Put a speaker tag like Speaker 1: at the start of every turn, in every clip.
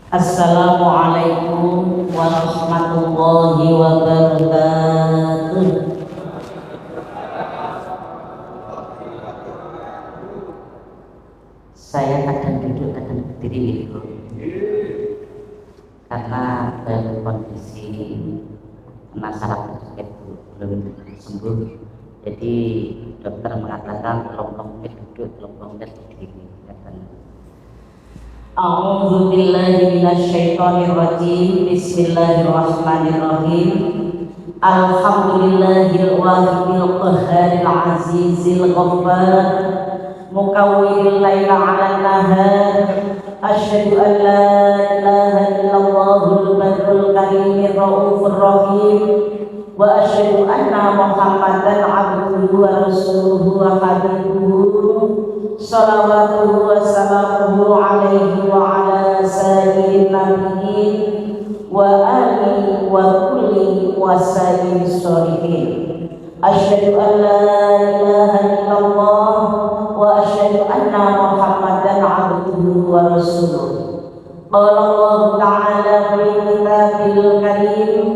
Speaker 1: Assalamualaikum warahmatullahi wabarakatuh. Saya kadang duduk, kadang berdiri itu karena dalam kondisi penasaran sakit belum sembuh. Jadi dokter mengatakan tolong duduk, tolong berdiri. A'udzu billahi minasyaitonir rajim. Bismillahirrahmanirrahim. Alhamdulillahil wahidil qahharil azizil ghaffar mukawwiril laila 'alan nahar. Asyhadu an la ilaha illallahul barrul karimir raufur rahim wa asyhadu anna muhammadan 'abduhu wa rasuluhu wa habibuhu salawatuhu wa salamuhu alaihi wa ala sayyidin nabiyyin wa alihi wa kulli wasayyid sholihin. Asyhadu an la ilaha illallah wa asyhadu anna muhammadan abduhu wa rasuluh. Qala Allah ta'ala fil kitabil karim,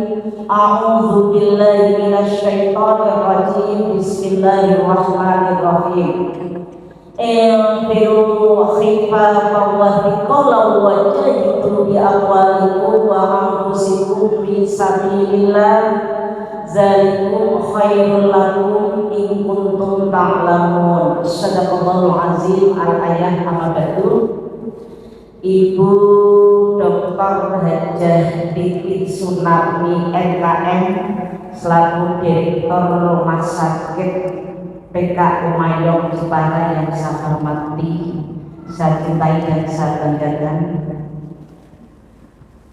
Speaker 1: a'udzu billahi minasy syaithanir rajim. Bismillahirrahmanirrahim. Infiru khifafan wa thiqalan wa jahidu bi amwalikum wa anfusikum fi sabilillah, dzalikum khairul lakum in kuntum ta'lamun. Shadaqallahul azim. Al-ayat amma ba'du. Ibu Dr. Hajah Titik Sunarmi MKM selaku Direktur Rumah Sakit PK Umayyong Jepara yang saya hormati, saya cintai dan saya banggakan,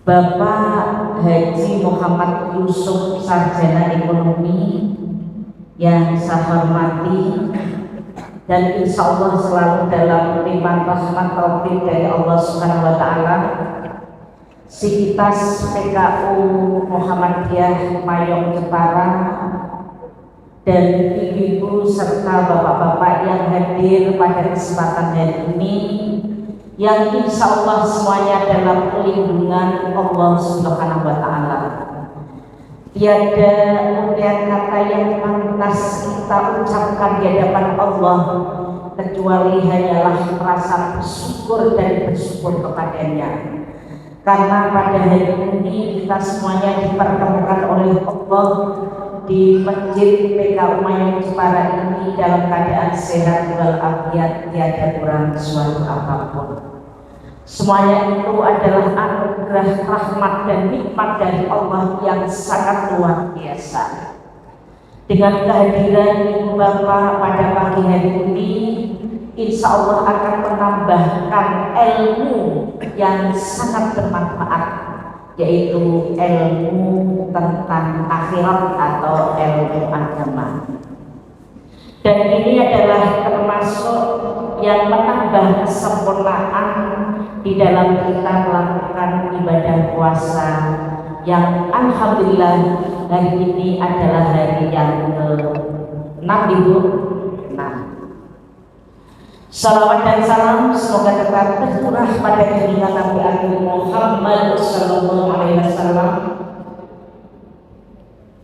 Speaker 1: Bapak Haji Muhammad Yusuf Sarjana Ekonomi yang saya hormati, dan insya Allah selalu dalam limpahan rahmat taufik dari Allah Subhanahu wa Ta'ala, Sivitas PKU Muhammadiyah Umayyong Jepara, dan ibu-ibu serta bapak-bapak yang hadir pada kesempatan hari ini, yang insya Allah semuanya dalam perlindungan Allah Subhanahu wa Ta'ala. Tiada ungkapan kata yang pantas kita ucapkan di hadapan Allah kecuali hanyalah merasa bersyukur dan bersyukur kepadanya. Karena pada hari ini kita semuanya dipertemukan oleh Allah di Masjid PK Umayyong Jepara ini dalam keadaan sehat walafiat, tiada kurang suatu apapun. Semuanya itu adalah anugerah rahmat dan nikmat dari Allah yang sangat luar biasa. Dengan kehadiran Ibu Bapak pada pagi hari ini, insya Allah akan menambahkan ilmu yang sangat bermanfaat, yaitu ilmu tentang akhirat atau ilmu agama. Dan ini adalah termasuk yang menambah kesempurnaan di dalam kita melakukan ibadah puasa yang alhamdulillah hari ini adalah hari yang ke-6 Ibu. Salawat dan salam semoga tetap tercurah pada junjungan Nabi Agung Muhammad Sallallahu Alaihi Wasallam.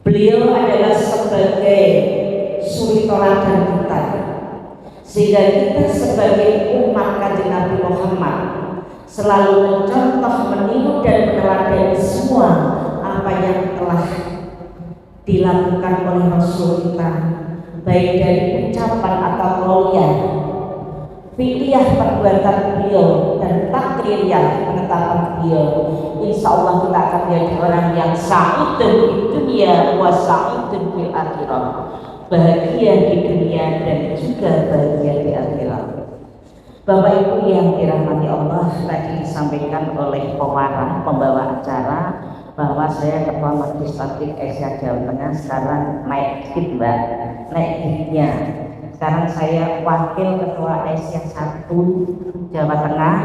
Speaker 1: Beliau adalah sebagai suri teladan kita, sehingga kita sebagai umat Kanjeng Nabi Muhammad selalu mencontoh, meniru dan meneladani semua apa yang telah dilakukan oleh Rasul kita, baik dari ucapan atau qauliyah, fi'liyah perbuatan beliau, dan takririah penetapan beliau. Insya Allah kita akan menjadi orang yang sa'idun di dunia wa sa'idun fil akhirah, bahagia di dunia dan juga bahagia di akhirat. Bapak Ibu yang dirahmati Allah, tadi disampaikan oleh pewarah pembawa acara bahwa saya Ketua Majelis Taklim Asia Jawa Tengah. Sekarang naik dikit Mbak, naik dikitnya. Sekarang saya Wakil Ketua Asia 1 Jawa Tengah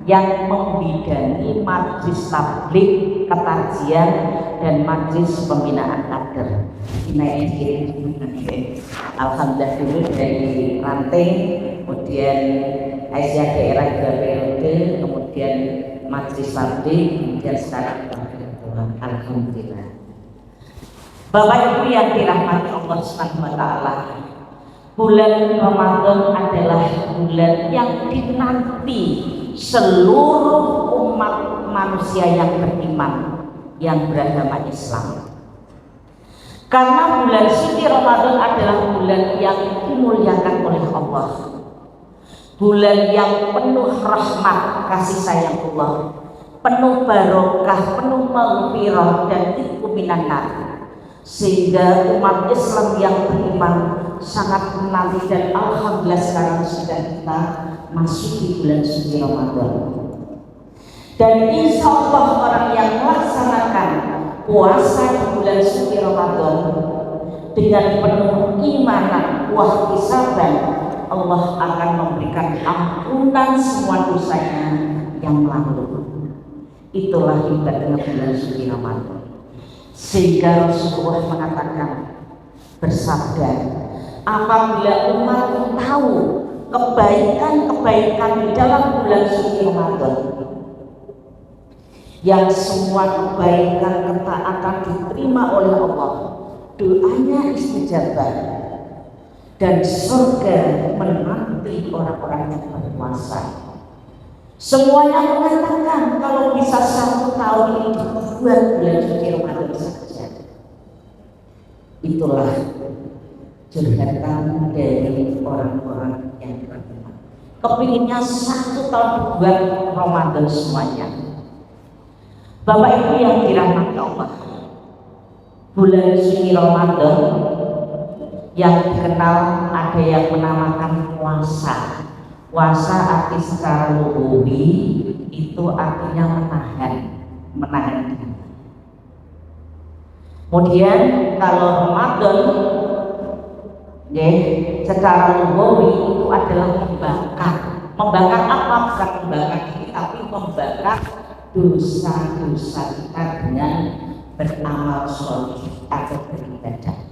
Speaker 1: yang membidangi Majelis Tabligh, Ketajian, dan Majelis Pembinaan Kader. Naik dikit. Alhamdulillah dulu dari ranting, kemudian Asia daerah 2 periode, kemudian majelis taklim, kemudian sekarang kita berdoa. Alhamdulillah. Bapak Ibu yang dirahmati Allah Subhanahu wa taala, bulan Ramadan adalah bulan yang dinanti seluruh umat manusia yang beriman, yang beragama Islam. Karena bulan suci Ramadan adalah bulan yang dimuliakan oleh Allah, bulan yang penuh rahmat kasih sayang Allah, penuh barokah, penuh maghfirah dan itqu minan nar, sehingga umat Islam yang beriman sangat menanti, dan alhamdulillah sekarang sudah kita masuk di bulan suci Ramadan. Dan insya Allah orang yang melaksanakan puasa di bulan suci Ramadan dengan penuh imanan wahtisaban, Allah akan memberikan ampunan semua dosanya yang lalu. Itulah hebatnya bulan suci Ramadan. Sehingga Rasulullah mengatakan, bersabda, apabila umat tahu kebaikan-kebaikan di dalam bulan suci Ramadan, yang semua kebaikan ketaatan diterima oleh Allah, doanya istijabah, dan surga menanti orang-orang yang berpuasa. Semuanya mengatakan kalau bisa 1 tahun ini dibuat bulan suci Ramadan saja. Itulah curhatan dari orang-orang yang beriman. Kepinginnya 1 tahun dibuat Ramadan semuanya. Bapak Ibu yang dirahmati Allah, bulan suci Ramadan yang dikenal ada yang menamakan puasa. Puasa arti secara lugawi itu artinya menahan diri. Kemudian kalau Ramadan ya, secara lugawi itu adalah membakar. Membakar apa? Bukan membakar diri, tapi membakar dosa-dosa kita dengan beramal sholih atau beribadah.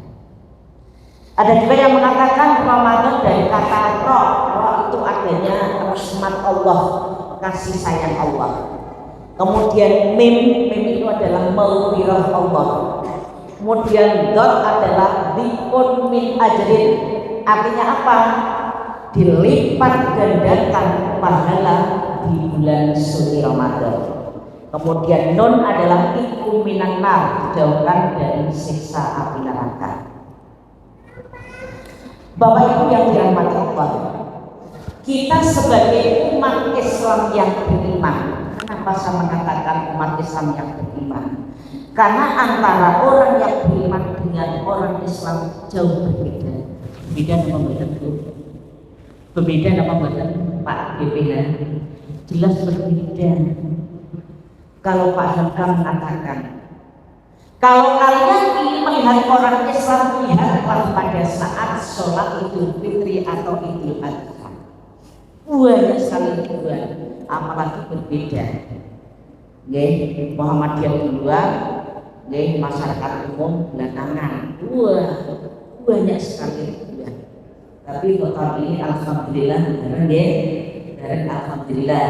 Speaker 1: Ada juga yang mengatakan Ramadan dari kata roh itu adanya rahmat Allah, kasih sayang Allah. Kemudian mim itu adalah maghfirah Allah. Kemudian dot adalah dikun min ajrin, artinya apa? Dilipat gandakan pahala di bulan suci Ramadan. Kemudian nun adalah itqu minan nar, dijauhkan dari siksa api neraka. Bapak Ibu yang dirahmati Allah, kita sebagai umat Islam yang beriman, kenapa saya mengatakan umat Islam yang beriman? Karena antara orang yang beriman dengan orang Islam jauh berbeda. Berbeda nama badan Bu? Berbeda nama badan Pak BPH? Jelas berbeda. Kalau Pak Hamka mengatakan, kalau kalian ingin melihat orang Islam, lihatlah pada saat sholat Idul Fitri atau Idul Adha. Banyak sekali duluan, apalagi berbeda. Muhammadiyah duluan, masyarakat umum belakangan. Banyak sekali duluan. Tapi total ini alhamdulillah, dan alhamdulillah,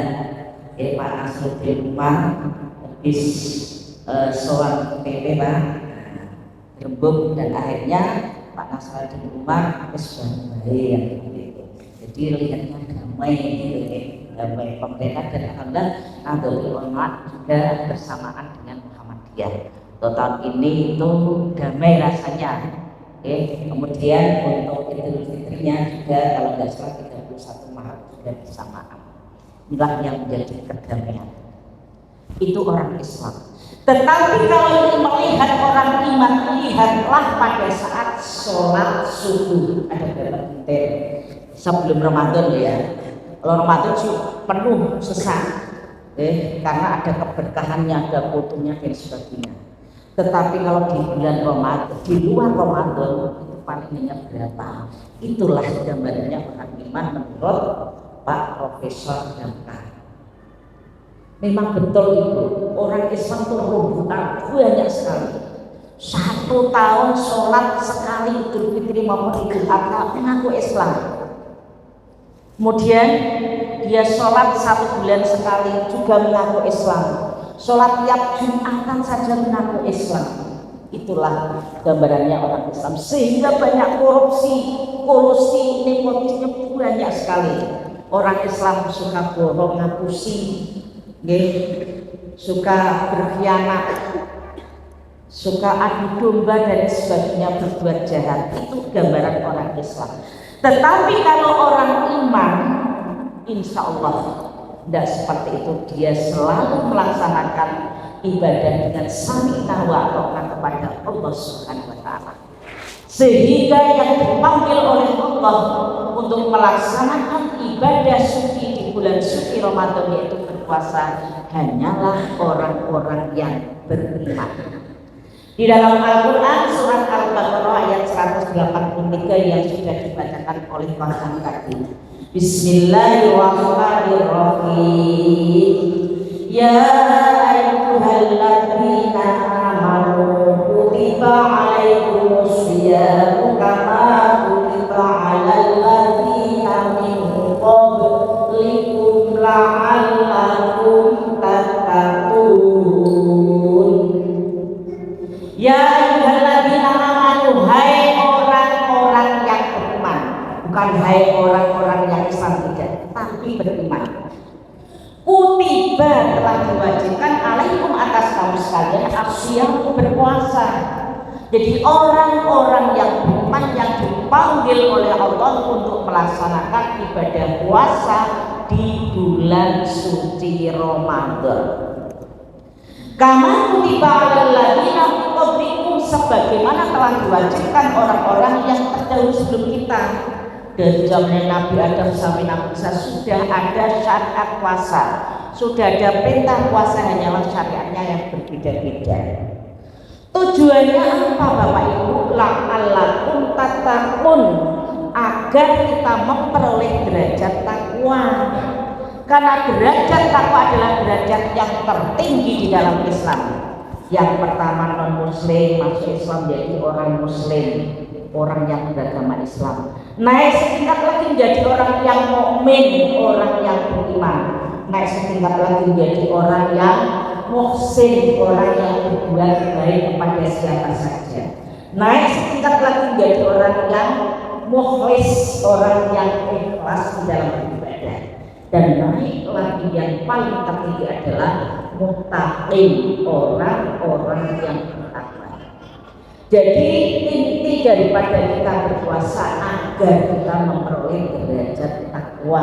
Speaker 1: Pak Nasruddin Umar habis sholat PP Pak rembuk, dan akhirnya Pak Nasruddin Umar sudah baik. Jadi lihatnya damai gitu ya, damai pemerintah, dan alhamdulillah Nahdlatul Ulama juga bersamaan dengan Muhammadiyah. Total ini itu damai rasanya. Kemudian untuk Idul Fitrinya juga kalau nggak salah 31 Maret juga bersamaan. Inilah yang menjadi kedamaian. Itu orang Islam. Tetapi kalau ingin melihat orang iman, lihatlah pada saat sholat subuh. Ada berapa menit sebelum Ramadan ya. Kalau Ramadan sih penuh sesak, karena ada keberkahannya, ada fotonya dan sebagainya. Tetapi kalau di bulan Ramadan, di luar Ramadan itu palingnya berapa? Itulah gambarannya orang iman menurut Pak Profesor Hamka. Memang betul itu, orang Islam itu rebutan banyak sekali. 1 tahun sholat sekali Idul Fitri maupun Idul Adha mengaku Islam. Kemudian dia dia sholat 1 bulan sekali juga mengaku Islam, sholat tiap Jumatan saja mengaku Islam. Itulah gambarannya orang Islam, sehingga banyak korupsi, kolusi, nepotisme banyak sekali. Orang Islam suka bohong, ngapusi, suka berkhianat, suka adu domba dan sebagainya, berbuat jahat. Itu gambaran orang Islam. Tetapi kalau orang iman, insya Allah tidak seperti itu. Dia selalu melaksanakan ibadah dengan saminah wa ta'ah kepada Allah Subhanahu wa ta'ala, sehingga yang dipanggil oleh Allah untuk melaksanakan ibadah suci di bulan suci Ramadan, yaitu berpuasa, hanyalah orang-orang yang beriman. Di dalam Al-Quran surat Al-Baqarah ayat 183 yang sudah dibacakan oleh Tuhan tadi, Bismillahirrahmanirrahim. Ya ayyuhalladzina amanu kutiba alaikumus syiyamu kama kutiba alal ladzina min qablikum la'allakum tattaqun. Ya ayyuhalladzina amanu, hai orang-orang yang beriman, bukan hai orang-orang yang Islam, tidak, tapi beriman. Kutiba, telah diwajibkan, alaikum, atas kamu sekalian, asyam, berpuasa. Jadi orang-orang yang beriman yang dipanggil oleh Allah untuk melaksanakan ibadah puasa di bulan suci Ramadan. Kama kutiba alal ladzina min qablikum, sebagaimana telah diwajibkan orang-orang yang terdahulu sebelum kita. Dari zaman Nabi Adam sampai Nabi Musa sudah ada syariat puasa, sudah ada perintah puasa, hanyalah syariatnya yang berbeda-beda. Tujuannya apa Bapak Ibu? La'allakum tattaqun, agar kita memperoleh derajat takwa. Karena derajat takwa adalah derajat yang tertinggi di dalam Islam. Yang pertama, non muslim masuk Islam jadi orang muslim, orang yang beragama Islam. Naik setingkat lagi menjadi orang yang mukmin, orang yang beriman. Naik setingkat lagi menjadi orang yang muhsin, orang yang berbuat baik kepada siapa saja. Naik setingkat lagi menjadi orang yang mukhlis, orang yang ikhlas di dalam beribadah. Dan naik lagi yang paling tertinggi adalah muttaqin, orang-orang yang bertakwa. Jadi inti daripada kita berpuasa agar kita memperoleh derajat takwa,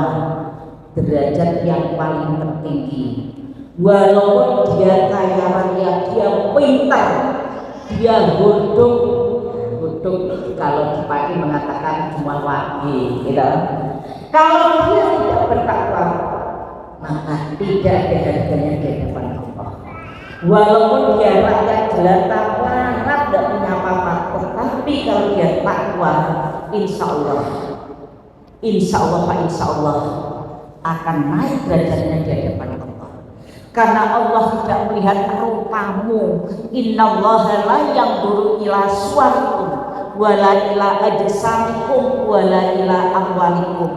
Speaker 1: derajat yang paling tertinggi. Walaupun dia kaya raya, dia pintar, dia bodoh kalau di pagi mengatakan cuma wagi, gitu. Kalau dia tidak bertakwa, maka tidak ada harganya di hadapan Allah. Walaupun dia rakyat jelata, larat, tidak punya apa-apa, tetapi kalau dia takwa, insya Allah Pak, insya Allah akan naik derajatnya di hadapan Allah. Karena Allah tidak melihat rupamu. Innallaha la yanzuru ila suwarikum wala ila ajsamikum wala ila amwalikum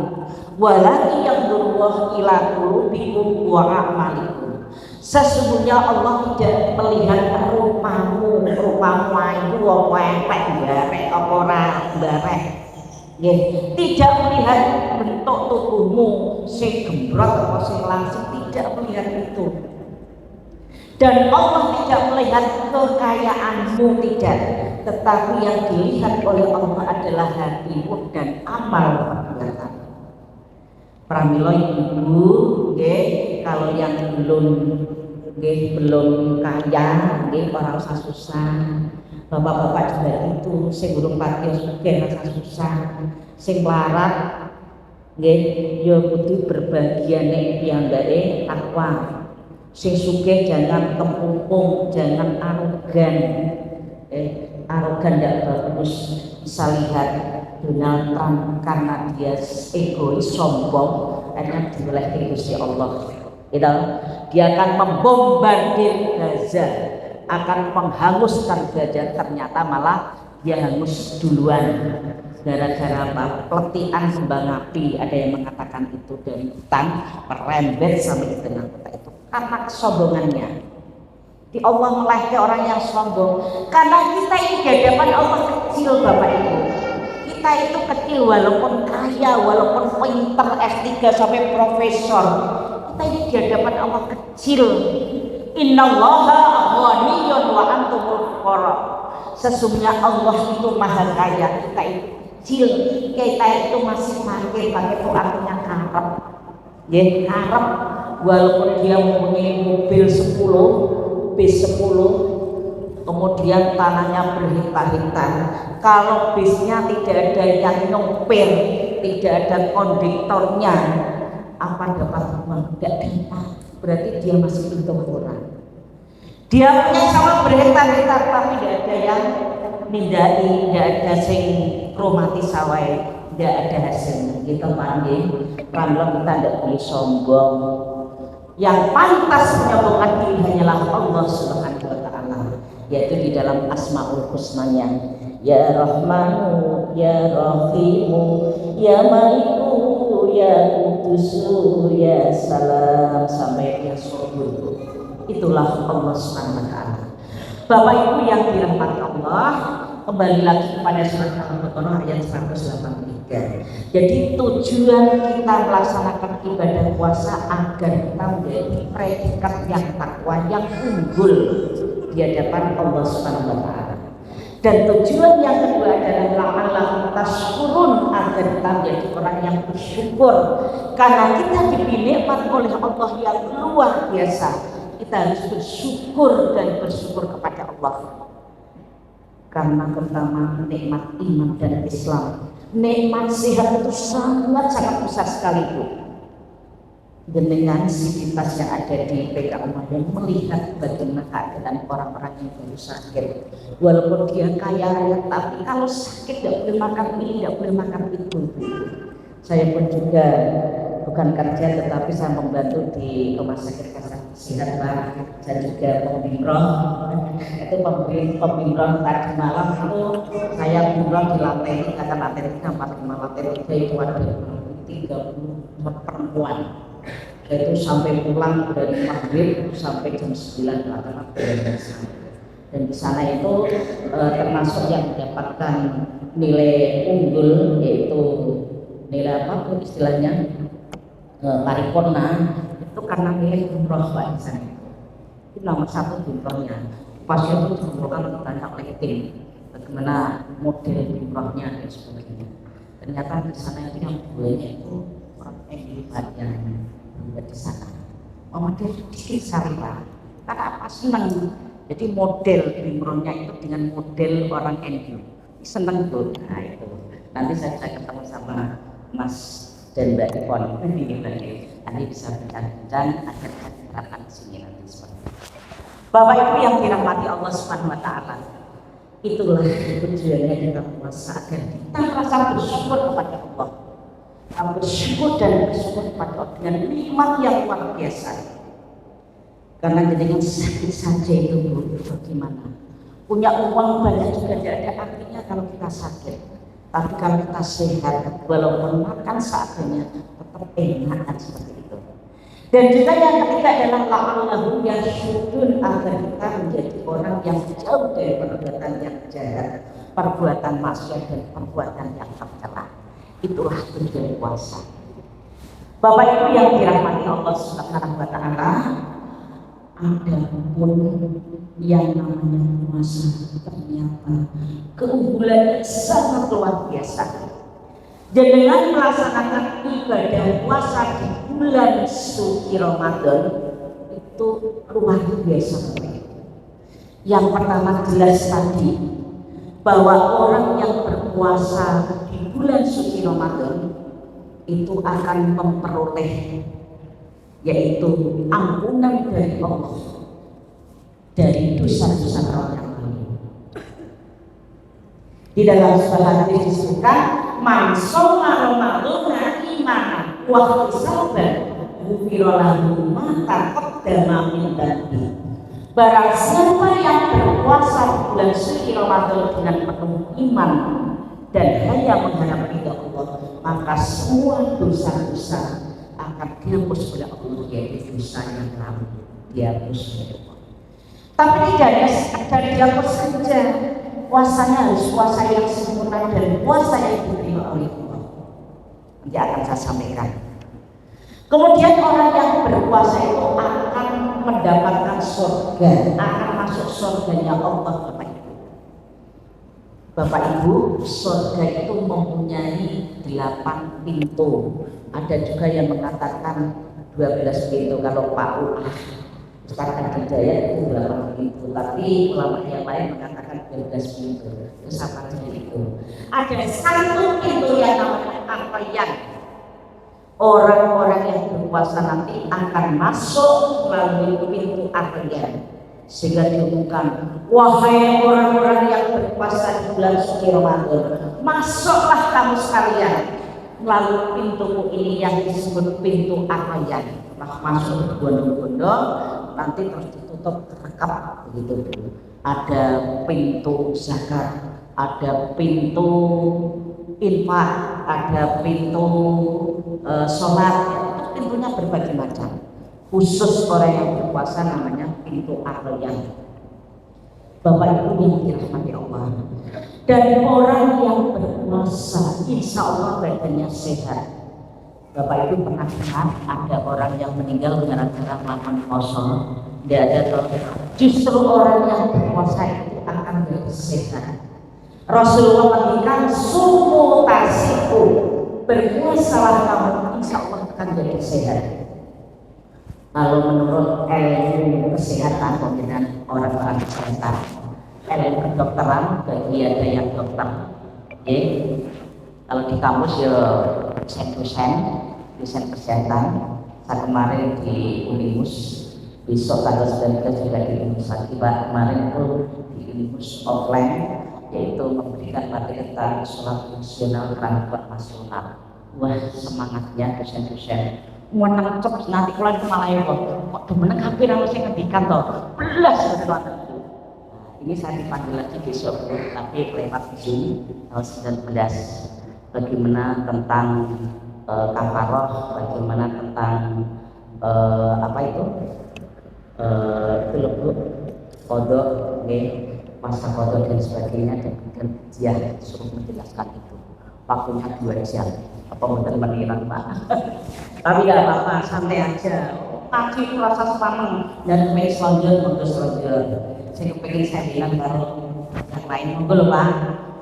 Speaker 1: walakin yanzuru ila qulubikum wa a'malikum. Sesungguhnya Allah tidak melihat rupamu ayu apa empek barek apa ora barek. Tidak melihat bentuk tubuhmu sing gembrot apa sing langsing, tidak melihat itu. Dan Allah tidak melihat kekayaanmu, tidak, tetapi yang dilihat oleh Allah adalah hatimu dan amal perbuatan. Pramila ibu, kalau yang belum kaya, orang usah susah. Bapak-bapak juga itu, sing urung pati sugih rasa susah, sing larat ya kudu berbahagiane piyambake takwa. Sing sugih jangan tempungkung, jangan arogan. Arogan tidak bagus. Bisa lihat Donald Trump, karena dia egois, sombong, akhirnya dioleh Gusti Allah. Dia akan membombardir Gaza, akan menghanguskan Gaza, ternyata malah dia hangus duluan. gara-gara apa? Peletihan kembang api, ada yang mengatakan itu dari hutan merembet sampai di tengah kota itu karena kesombongannya. Di Allah melahirkan orang yang sombong karena kita ini di hadapan Allah kecil Bapak Ibu. Kita itu kecil walaupun kaya, walaupun pinter S3 sampai profesor, kita ini di hadapan Allah kecil. Innallaha ghaniyun wa antumul fuqara. Sesungguhnya Allah itu maha kaya, kita itu kecil, kita itu masih pakai itu artinya ngarep. Ya, ngarep walaupun dia mempunyai mobil 10, bis 10, kemudian tanahnya berhinta-hinta. Kalau bisnya tidak ada yang nyopir, tidak ada konduktornya, apa dapat uang? Tidak dapat. Berarti dia masih untung orang. Dia punya sawah berhektar-hektar tapi tidak ada yang nindai, tidak ada sing rumati sawah, tidak ada hasilnya. Kita panggil ramlah kita tidak boleh sombong. Yang pantas menyombongkan diri hanyalah Allah Subhanahu wa Ta'ala, yaitu di dalam Asmaul Husnanya, Ya Rahmanu, Ya Rahimu, Ya Maliku, Ya Qudusu, Ya Salam, sampai Ya Subuh. Itulah Allah Subhanahu wa Ta'ala. Bapak Ibu yang dirahmati Allah, kembali lagi kepada surat Al-Baqarah ayat 183. Jadi tujuan kita melaksanakan ibadah puasa agar kita menjadi predikat yang takwa, yang unggul di hadapan Allah Subhanahu wa Ta'ala. Dan tujuan yang kedua adalah la'allakum tashkurun, agar kita menjadi orang yang bersyukur karena kita diberi nikmat oleh Allah yang luar biasa. Kita harus bersyukur dan bersyukur kepada Allah karena pertama nikmat iman dan Islam, nikmat sehat itu sangat besar sekali Bu. Dengan sivitas yang ada di PKU Madiun melihat bagaimana keadaan orang-orang yang baru sakit, walaupun dia kaya raya tapi kalau sakit tidak boleh makan ini, tidak boleh makan itu. Saya pun juga bukan kerja tetapi saya membantu di rumah sakit Sehat Pak. Saya juga pembimrong. Itu pembimrong tadi malam itu saya bimrong di lantai 3, kata lantai 3, 45 lantai 3 itu ada 30 perempuan. Itu sampai pulang dari maghrib sampai jam 9 rata-rata. Dan di sana itu termasuk yang mendapatkan nilai unggul, yaitu nilai apa pun istilahnya paripurna, itu karena nilai umroh Pak di sana. Itu nomor 1 umrohnya. Pasien itu diumrohkan banyak rating, bagaimana model umrohnya dan sebagainya. Ternyata di sana itu yang banyak itu orang yang di sana. Model sedikit sekali Pak. Karena apa, senang. Jadi model umrohnya itu dengan model orang NU. Senang tuh. Nah itu. Nanti saya ketemu sama Mas dan Mbak Ipon ini nanti bisa bincang-bincang agar kita terapkan di sini nanti seperti itu. Bapak Ibu yang dirahmati Allah Subhanahu wa Ta'ala, itulah tujuannya kita puasa agar kita merasa bersyukur kepada Allah, bersyukur dan bersyukur kepada Allah dengan nikmat yang luar biasa. Karena dengan sakit saja itu Bu, bagaimana? Punya uang banyak juga tidak ada artinya kalau kita sakit. Tapi kalau kita sehat, walaupun makan seadanya, tetap enak seperti itu. Dan juga yang ketiga adalah la'allahu yasyudun, agar kita menjadi orang yang jauh dari perbuatan yang jahat, perbuatan maksiat dan perbuatan yang tercela. Itulah tujuan puasa. Bapak Ibu yang dirahmati Allah Subhanahu wa Ta'ala, ada pun yang namanya puasa ternyata keunggulannya sangat luar biasa. Dan dengan melaksanakan ibadah puasa di bulan suci Ramadan itu luar biasa. Yang pertama jelas tadi bahwa orang yang berpuasa di bulan suci Ramadan itu akan memperoleh yaitu ampunan dari Allah dari dosa-dosa orang yang lain. Di dalam sebuah hadis disebutkan, man shoma ramadhana imanan wa ihtisaban ghufira lahu ma taqaddama min dhanbi. Barang siapa yang berpuasa di bulan suci Ramadan dengan penuh iman dan hanya mengharap ridha Allah, maka semua dosa-dosa akan dihapus oleh Allah, yaitu dosa yang lalu dihapus oleh Allah. Tapi tidak hanya sekedar dihapus saja, puasanya harus puasa yang sempurna dan puasa yang diterima oleh Allah. Nanti akan saya sampaikan. Kemudian orang yang berpuasa itu akan mendapatkan surga, akan masuk surganya Allah. Bapak Ibu, surga itu mempunyai 8 pintu. Ada juga yang mengatakan 12 pintu kalau Pak Uah sekarang Hidayat itu 8 pintu, tapi ulama yang lain mengatakan 12 pintu. Itu sama saja itu. Ada satu pintu yang namanya Ar-Rayyan. Orang-orang yang berpuasa nanti akan masuk melalui pintu Ar-Rayyan, sehingga diumumkan, wahai orang-orang yang berpuasa di bulan suci Ramadan, masuklah kamu sekalian melalui pintu ini yang disebut pintu Ar-Rayyan. Masuk berbondong-bondong, nanti terus ditutup rekap begitu. Ada pintu zakat, ada pintu infak, ada pintu sholat, ya, pintunya berbagai macam. Khusus orang yang berpuasa namanya pintu Ar-Rayyan. Bapak Ibu yang dirahmati Allah, dan orang yang berpuasa insya Allah badannya sehat. Bapak Ibu pernah dengar ada orang yang meninggal gara-gara melakukan puasa? Tidak ada toh. Justru orang yang berpuasa itu akan sehat. Rasulullah mengatakan sumu tasiku, berpuasalah kamu, insya Allah akan jadi sehat. Kalau menurut ilmu kesehatan dengan orang-orang kesehatan, ilmu kedokteran, bagi ada yang dokter, kalau di kampus ya dosen kesehatan. Saya kemarin di Unimus, besok tanggal 19 juga di Unimus lagi. Kemarin itu di Unimus offline, yaitu memberikan materi tentang sholat fungsional rangkaian nasional. Wah, semangatnya dosen-dosen menang cep nanti kalau itu malah ya kok demeneng kabeh nang sing ngendikan to belas betul. Ini saya dipanggil lagi besok, tapi lewat Zoom tanggal 19. Bagaimana tentang kafaroh, bagaimana tentang apa itu kodok, masa kodok dan sebagainya, dan dia suruh menjelaskan itu. Waktunya 2 jam. Apa mungkin meniran Pak? Tapi tidak apa-apa, santai aja. Ngaji itu rasa sepaneng dan main selonjor, monggo selonjor. Saya kepengen saya bilang kalau yang lain monggo lho Pak.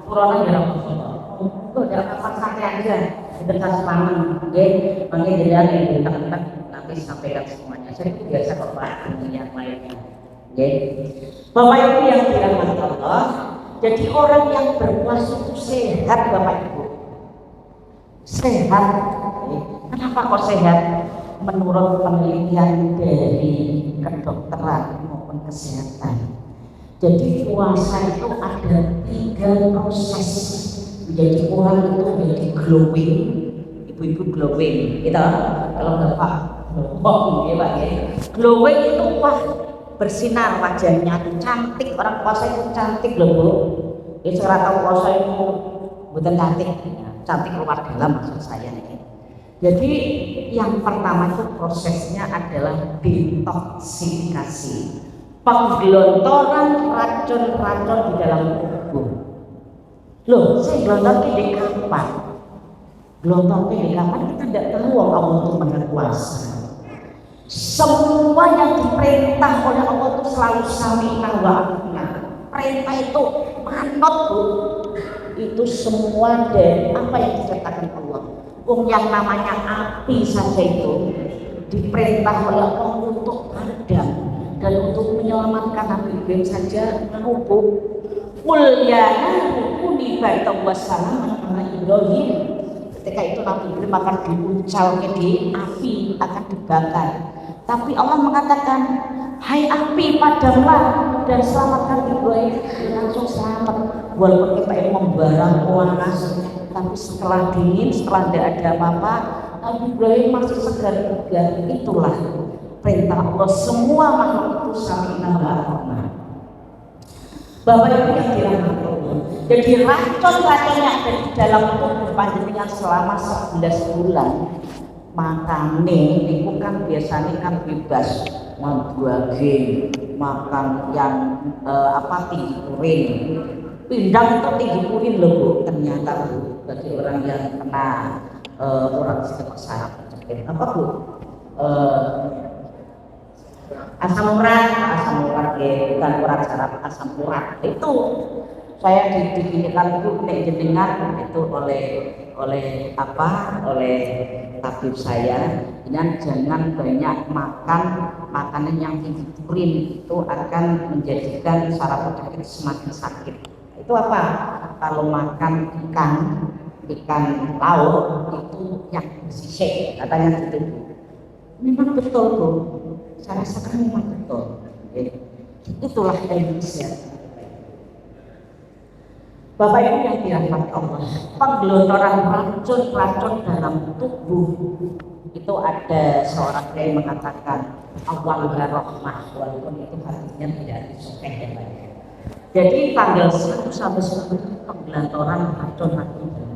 Speaker 1: Corona jarang monggo. Monggo jangan apa santai aja. Kita kasih sepaneng, nggih. Mangke jenengan yang bentak-bentak nanti sampaikan semuanya. Saya itu biasa kok Pak dengan yang lainnya. Nggih. Bapak Ibu yang dirahmati Allah, jadi orang yang berpuasa itu sehat Bapak Ibu. Sehat. Kenapa kok sehat? Menurut penelitian dari kedokteran maupun kesehatan. Jadi puasa itu ada 3 proses menjadi orang itu menjadi glowing. Ibu-ibu glowing, gitu. Kalau bapak glowing, ya Pak ya. Glowing itu wah bersinar wajahnya, cantik. Orang puasa itu cantik loh Bu. Ya saya tahu puasa itu bukan cantik. Cantik luar dalam maksud saya nih. Jadi yang pertama itu prosesnya adalah detoksifikasi, penggelontoran racun-racun di dalam tubuh. Loh, saya gelontor di kapan? Gelontor di kapan? Kita tidak tahu Allah untuk berpuasa. Semua yang diperintah oleh Allah itu selalu sami'na wa ata'na. Perintah itu manut Bu. Itu semua dari apa yang dikatakan Allah. Yang namanya api saja itu diperintah oleh Allah untuk padam dan untuk menyelamatkan Nabi Ibrahim saja menghubung. Qul ya nabi baraka wassalam ala Ibrahim. Ketika itu Nabi Ibrahim akan diuncalkan di api, akan dibakar. Tapi Allah mengatakan, hai api padamlah dan selamatkan Ibrahim. Langsung selamat. Walaupun kita yang membara panas, tapi setelah dingin, setelah tidak ada apa-apa, Nabi Ibrahim masih segar bugar. Itulah perintah Allah. Semua makhluk itu sami'na wa ata'na. Bapak Ibu yang dirahmati Allah, Jadi racun-racun yang ada di dalam tubuh panjenengan selama 11 bulan, makane niku kan biasanya kan bebas buah makan yang tinggi urin. Pindang itu tinggi urin loh Bu, ternyata Bu, bagi orang yang kena orang sedang saraf apa Bu? Asam urat ya, bukan urat saraf, asam urat itu saya dibikinikan itu jenengan itu oleh tabib saya, dan jangan banyak makan makanan yang tinggi urin, itu akan menjadikan saraf penyakit semakin sakit. Itu apa? Kalau makan ikan laut itu yang bersih katanya gitu. Memang betul tuh, saya rasakan memang betul. Itulah Indonesia. Bapak Ibu yang dirahmati Allah, penggelontoran racun dalam tubuh itu ada seorang yang mengatakan awal rahmah, walaupun itu hatinya tidak disokeh ya Pak. Jadi tanggal 1 sampai 10 itu penggelontoran racun dalam tubuh.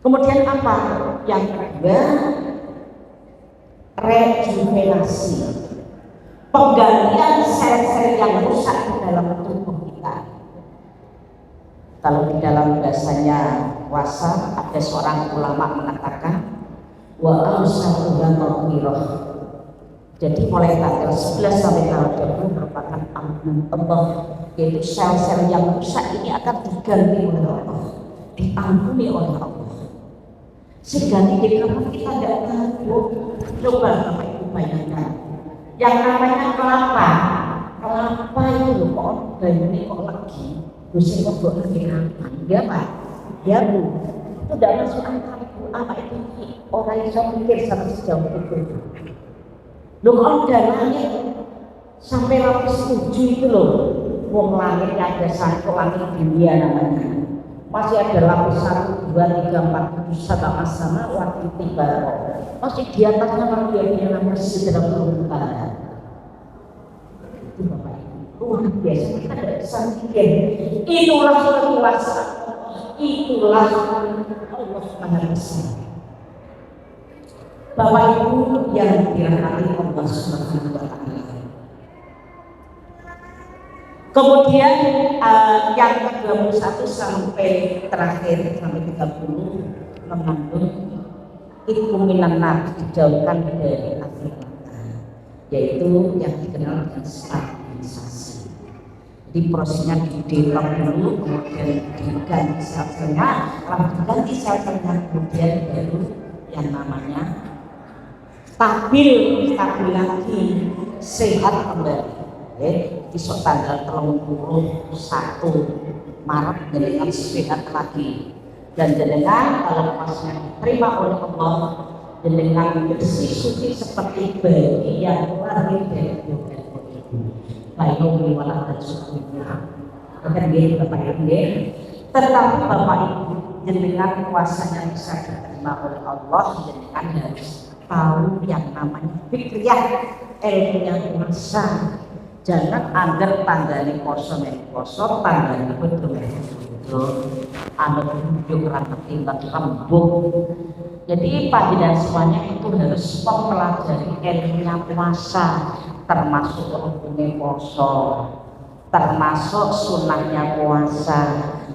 Speaker 1: Kemudian apa? Yang kedua, rejuvenasi, penggantian sel-sel yang rusak di dalam tubuh kita. Kalau di dalam bahasanya puasa ada seorang ulama mengatakan wa awsatuha maghfirah. Jadi mulai tanggal 11 sampai tanggal 20 merupakan ampunan Allah, yaitu sel-sel yang rusak ini akan diganti oleh Allah, diampuni oleh Allah. Sehingga di kapan kita tidak tahu. Coba Bapak Ibu bayangkan, yang namanya kelapa itu kok ini kok lagi musim kok lagi kapan? Ya Pak, ya Bu, itu tidak masuk akal Bu. Apa itu orang yang mikir sampai sejauh itu? Loh kalau dananya sampai lapis 7 itu loh, wong langit ada satu langit dunia namanya. Masih ada lapis 1, 2, 3, 4, 7 sama waktu tiba. Masih di atasnya dia masih dalam permukaan. Itu Bapak Ibu, luar biasa, kita tidak bisa mikir. Itulah kekuasaan, itulah Allah Subhanahu wa Ta'ala. Bapak Ibu yang dirahmati Allah Subhanahu wa Ta'ala. Kemudian yang ke-21 sampai terakhir sampai 30 mengandung ikuminan nar, dijauhkan dari api neraka, yaitu yang dikenal dengan stabilisasi. Jadi prosesnya didetok dulu, kemudian diganti sel-selnya, setelah diganti sel-selnya kemudian baru yang namanya stabil lagi, sehat kembali. Besok tanggal 31 Maret jenengan sehat lagi, dan jenengan kalau pasnya diterima oleh Allah, jenengan bersih suci seperti bayi yang lahir dari perut ibu. Bayi wala tasukuna. Bukan dia Bapak Ibu. Tetapi Bapak Ibu, jenengan kuasanya bisa diterima oleh Allah, jenengan harus tahu yang namanya fikriyah, ilmunya kuasa. Jangan anggar tanggali poso tanggali betul anu tunjuk rata tingkat rembuk. Jadi panjenengan semuanya itu harus mempelajari ilmunya puasa, termasuk rukunnya poso, termasuk sunnahnya puasa,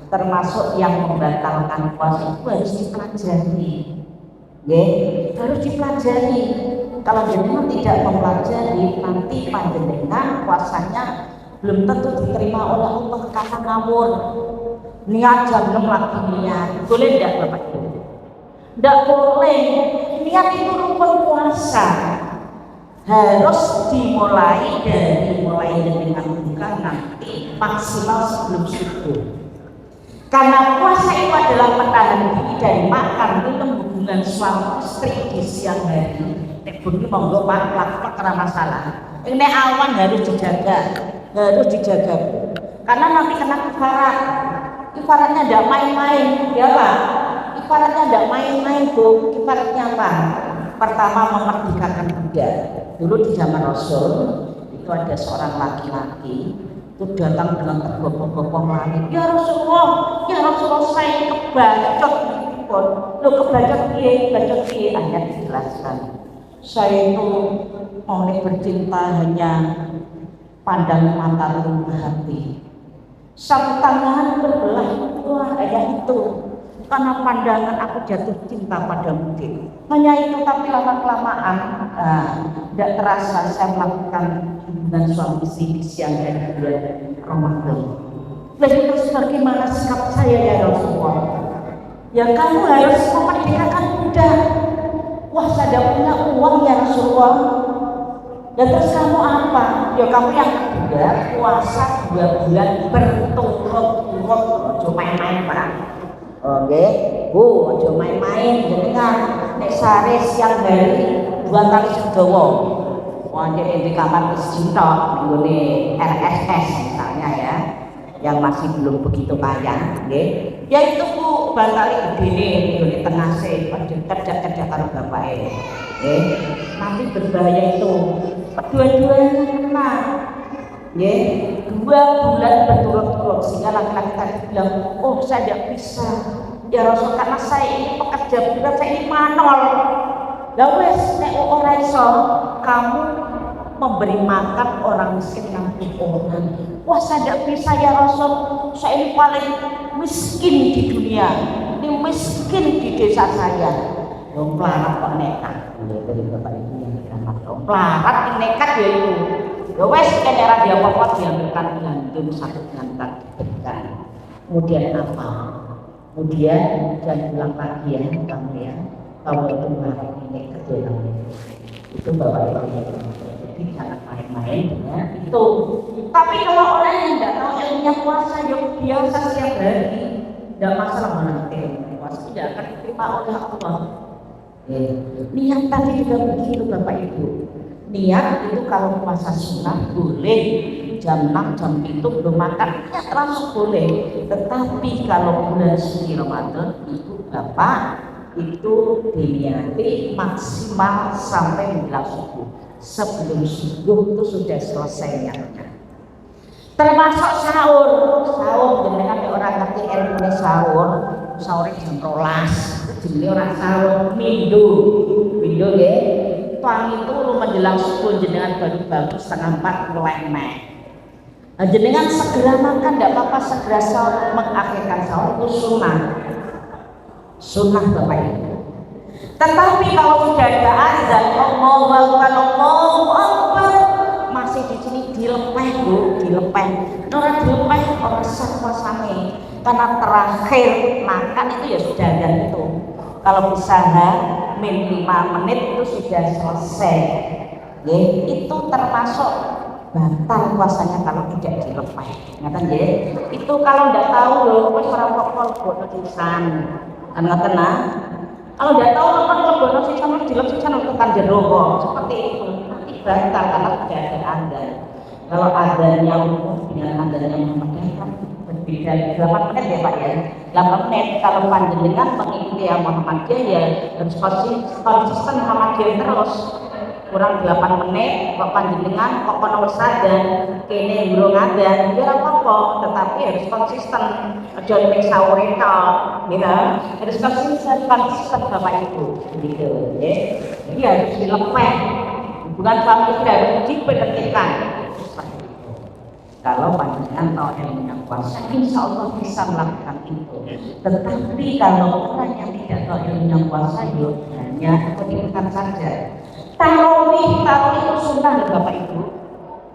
Speaker 1: termasuk yang membatalkan puasa, itu harus dipelajari. Harus dipelajari. Kalau jenengan tidak mempelajari, nanti panjenengan puasanya belum tentu diterima oleh Allah karena ngawur. Niat jam 6 lagi niat, boleh tidak Bapak Ibu? Tidak boleh. Niat itu rukun puasa. Harus dimulai dengan buka nanti maksimal sebelum subuh. Karena puasa itu adalah menahan diri dari makan, minum, hubungan suami istri di siang hari. Nek bengi monggo plak karena masalah. Ini awan harus dijaga, karena nanti kena kifarat. Kifaratnya tidak main-main, ya Pak. Kifaratnya tidak main-main Bu. Kifaratnya apa? Pertama, memerdekakan budak. Dulu di zaman Rasul itu ada seorang laki-laki itu datang dengan tergopong-gopong lari, ya Rasulullah saya kebacot pun, lo kebacot piye, hanya dijelaskan. Saya itu oleh bercinta hanya pandang mata lembah hati. Sang tangan berbelah dua hanya itu. Karena pandangan aku jatuh cinta padamu. Hanya itu, tapi lama-kelamaan tidak terasa saya melakukan hubungan suami istri di siang hari bulan Ramadan. Lalu terus bagaimana sikap saya ya Rasulullah? Ya kamu harus memerdekakan budak. Wah, saya tidak punya uang ya Rasulullah. Dan terus kamu apa? Ya kamu yang kedua puasa 2 bulan berturut-turut, cuma main-main Pak. Oke, Bu, cuma main-main. Jenengan nek sare siang hari 2 kali sedowo. Wah, jadi di kamar cinta mengguni RSS misalnya ya, yang masih belum begitu kaya, ya itu Bu bantali gede di tengah sih, kerja karo bapaknya, nanti berbahaya itu. Dua-duanya kena, 2 bulan berturut-turut sehingga laki-laki tadi bilang, oh saya tidak bisa, ya Rasul, karena saya ini pekerja berat, saya ini manol. Lah wes nek ora iso kamu memberi makan orang miskin 60 orang. Wah saya tidak bisa ya Rasul, saya ini paling miskin di dunia, ini miskin di desa saya. Dong pelarat kok nekat, dari bapak ibu yang dirahmati. Dong pelarat nekat ya itu. Ya wes kan era dia apa diambilkan gandum 1 gantak diberikan. Kemudian apa? Kemudian jangan bilang lagi ya kamu ya, kamu itu marah ini kerja itu bapak ibu. Jadi jangan main-main dengan itu. Tapi kalau orang yang tidak tahu ilmunya puasa, ya biasa setiap hari, tidak masalah menanti puasa tidak akan diterima oleh Allah. Niat tadi juga begitu bapak ibu. Niat itu kalau puasa sunnah boleh jam 6 jam 7 belum makan, ya langsung boleh. Tetapi kalau bulan suci Ramadan itu bapak itu diniati maksimal sampai menjelang subuh. Sebelum subuh itu sudah selesai niatnya. Termasuk sahur dengan orang ngerti ilmu sahur jam 12. Jadi orang sahur minggu ya. Tuang itu menjelang subuh jenengan baru bagus 3:30 mulai mek. Jenengan segera makan, tidak apa-apa, segera sahur, mengakhirkan sahur itu sunnah bapak ibu. Tetapi kalau sudah ada azan Allahu Akbar masih di sini dilepeh Bu, dilepeh. Orang dilepeh orang sah puasane. Karena terakhir makan itu ya sudah ada itu. Kalau bisa min 5 menit itu sudah selesai. Itu termasuk batal puasanya kalau tidak dilepeh. Ngaten nggih. Itu kalau tidak tahu lho, wis ora apa-apa tulisan. Kan ngoten nah. Kalau tidak tahu apa bono sisan dilepsisan tekan jero kok. Seperti itu. Nanti batal karena tidak ada adzan. Kalau adzan yang dengan adzan yang memudahkan berbeda 8 menit ya Pak ya. 8 menit kalau panjenengan mengikuti Muhammadiyah ya harus konsisten Muhammadiyah terus. Kurang 8 menit kok panjenengan kok kono dan kene burung adzan ya apa-apa, tetapi harus konsisten. Aja nek sahur itu gitu. Harus konsisten Bapak Ibu gitu ya. Jadi harus dilepeh. Hubungan suami istri harus diperhatikan. Kalau panjenengan tahu ilmunya puasa, insya Allah bisa melakukan itu. Tetapi kalau orang yang tidak tahu ilmunya puasa, hanya ikut-ikutan saja. Tarawih itu sunnah Bapak Ibu.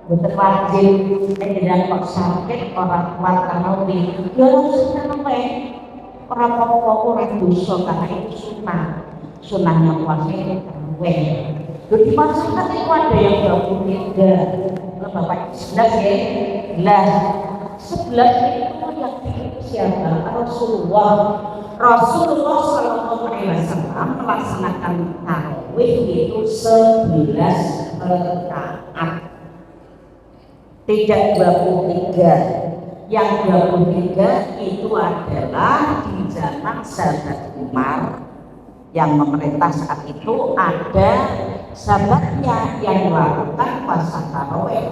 Speaker 1: Betul wajib. Jangan kok sakit orang kuat tarawih. Ya harus sampai orang pokok orang dosa karena itu sunnah. Sunnahnya puasa itu tarawih. Jadi masyarakat itu ada yang 23. Bapak 11 ya. Lah 11 itu yang bikin siapa? Rasulullah Shallallahu Alaihi Wasallam melaksanakan tarawih itu 11 rakaat, tidak 23. Yang 23 itu adalah di zaman sahabat Umar yang memerintah saat itu, ada sahabatnya yang melakukan puasa tarawih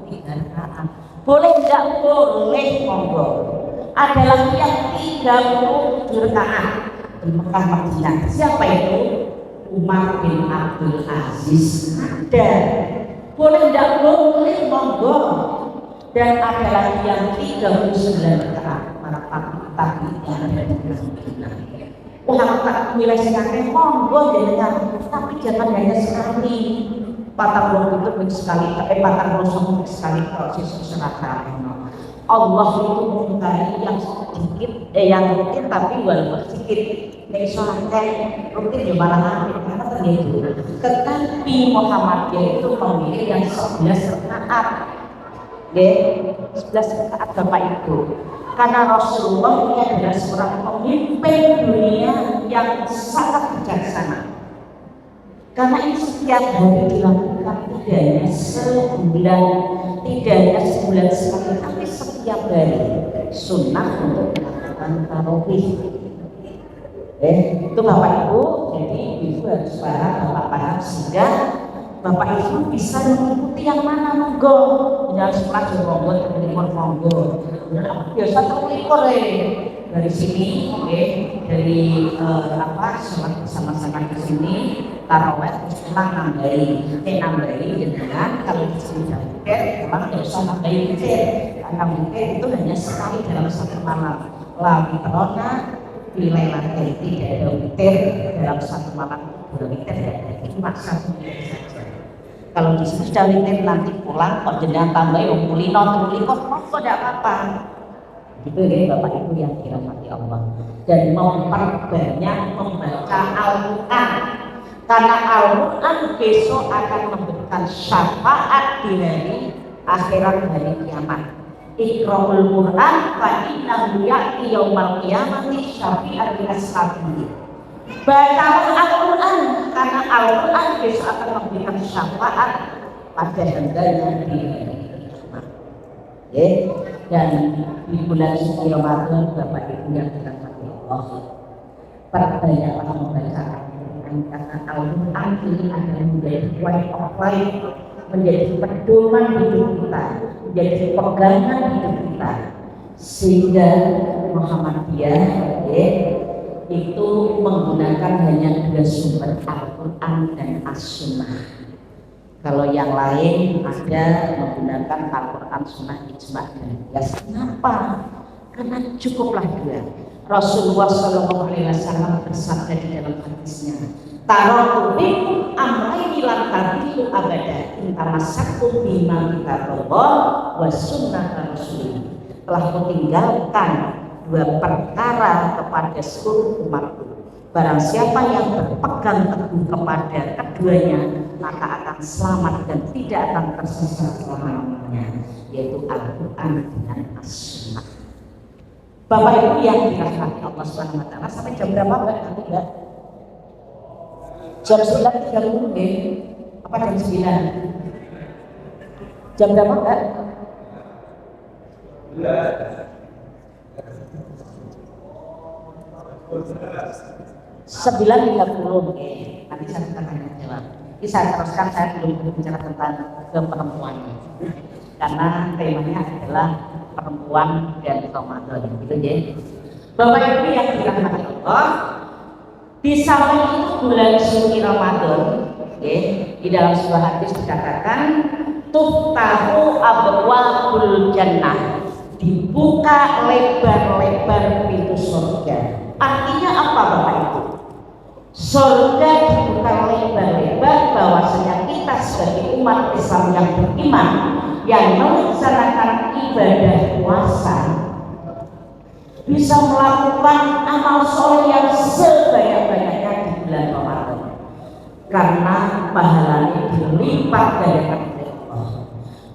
Speaker 1: 23 rakaat. Boleh enggak? Boleh, monggo. Ada lagi yang 30 rakaat di Mekah Madinah. Siapa itu? Umar bin Abdul Aziz. Ada. Boleh enggak? Boleh, monggo. Dan ada lagi yang 39 rakaat para tapi yang ada di Madinah. Wah, tak nilai sekali, monggo dengan, tapi jangan hanya sekali. Patang bulu itu sekali, tapi patang bulu sekali proses serata. Allah itu menyukai yang sedikit, yang rutin tapi walaupun sedikit. Nek soalnya rutin di mana karena begitu. Tetapi Muhammadiyah itu memilih yang 11 rakaat. Ya, 11 rakaat Bapak Ibu. Karena Rasulullah ini adalah seorang pemimpin dunia yang sangat bijaksana. Karena ini setiap hari dilakukan, tidak hanya sebulan, tidak hanya sebulan sekali, tapi setiap hari sunnah untuk melakukan tarawih. Itu Bapak Ibu, jadi Ibu harus paham sehingga Bapak Ibu bisa mengikuti yang mana monggo. Jangan sekolah di monggo, terlikur monggo. Biasa terlikur dari sini, dari sama-sama di sini. Taraweh pulang nambahi dengan kalau disini mikir, memang tidak usah nambahi mikir karena mikir itu hanya sekali dalam satu malam. Lalu terona nilai lagi tidak ada mikir dalam satu malam, bermikir tidak ada, cuma satu mikir saja. Kalau di sini sudah mikir nanti pulang kok jenengan tambah kulino kok tidak apa-apa. Gitu ya Bapak Ibu yang dirahmati Allah, dan memperbanyak membaca Al-Quran. Karena Al-Quran besok akan memberikan syafaat di hari akhirat, hari kiamat. Iqra'ul Quran fa innahu ya'ti yaumal qiyamati syafi'an li ashabihi. Bacalah Al-Quran karena Al-Quran besok akan memberikan syafaat pada hambanya di hari kiamat. Dan di bulan suci Ramadan Bapak Ibu yang dirahmati Allah, perbanyaklah membaca karena Al-Quran ini akan menjadi way of life, menjadi pedoman hidup kita, menjadi pegangan hidup kita, sehingga Muhammadiyah itu menggunakan hanya 2 sumber, Al-Quran dan As-Sunnah. Kalau yang lain ada menggunakan Al-Quran, Sunnah, Ijma' dan Qiyas. Kenapa? Karena cukuplah 2. Rasulullah SAW bersabda di dalam hadisnya, "Taraktu bikum amrayni lan tadillu abada, in tamassaktum bima kitaballah wa sunnata rasulih." Telah kutinggalkan 2 perkara kepada seluruh umatku. Barang siapa yang berpegang teguh kepada keduanya, maka akan selamat dan tidak akan tersesat selama-lamanya, yaitu Al-Quran dengan As-Sunnah. Bapak Ibu yang dirahmati Allah Subhanahu wa taala, sampai jam berapa Mbak? Nanti Mbak? Jam 9.30 deh. Apa jam 9? Jam berapa Mbak? 9.30 nanti saya akan tanya jawab. Ini saya teruskan, saya belum bicara tentang perempuan karena temanya adalah perempuan dan Ramadan, gitu ya. Bapak Ibu yang dirahmati Allah, di samping itu bulan suci Ramadan, di dalam sebuah hadis dikatakan tuftahu abwabul jannah, dibuka lebar-lebar pintu surga. Artinya apa Bapak Ibu? Surga dibuka lebar-lebar, bahwasanya kita sebagai umat Islam yang beriman, yang melaksanakan ibadah puasa, bisa melakukan amal soleh yang sebanyak-banyaknya di bulan Ramadan, karena pahalanya dilipat gandakan oleh Allah.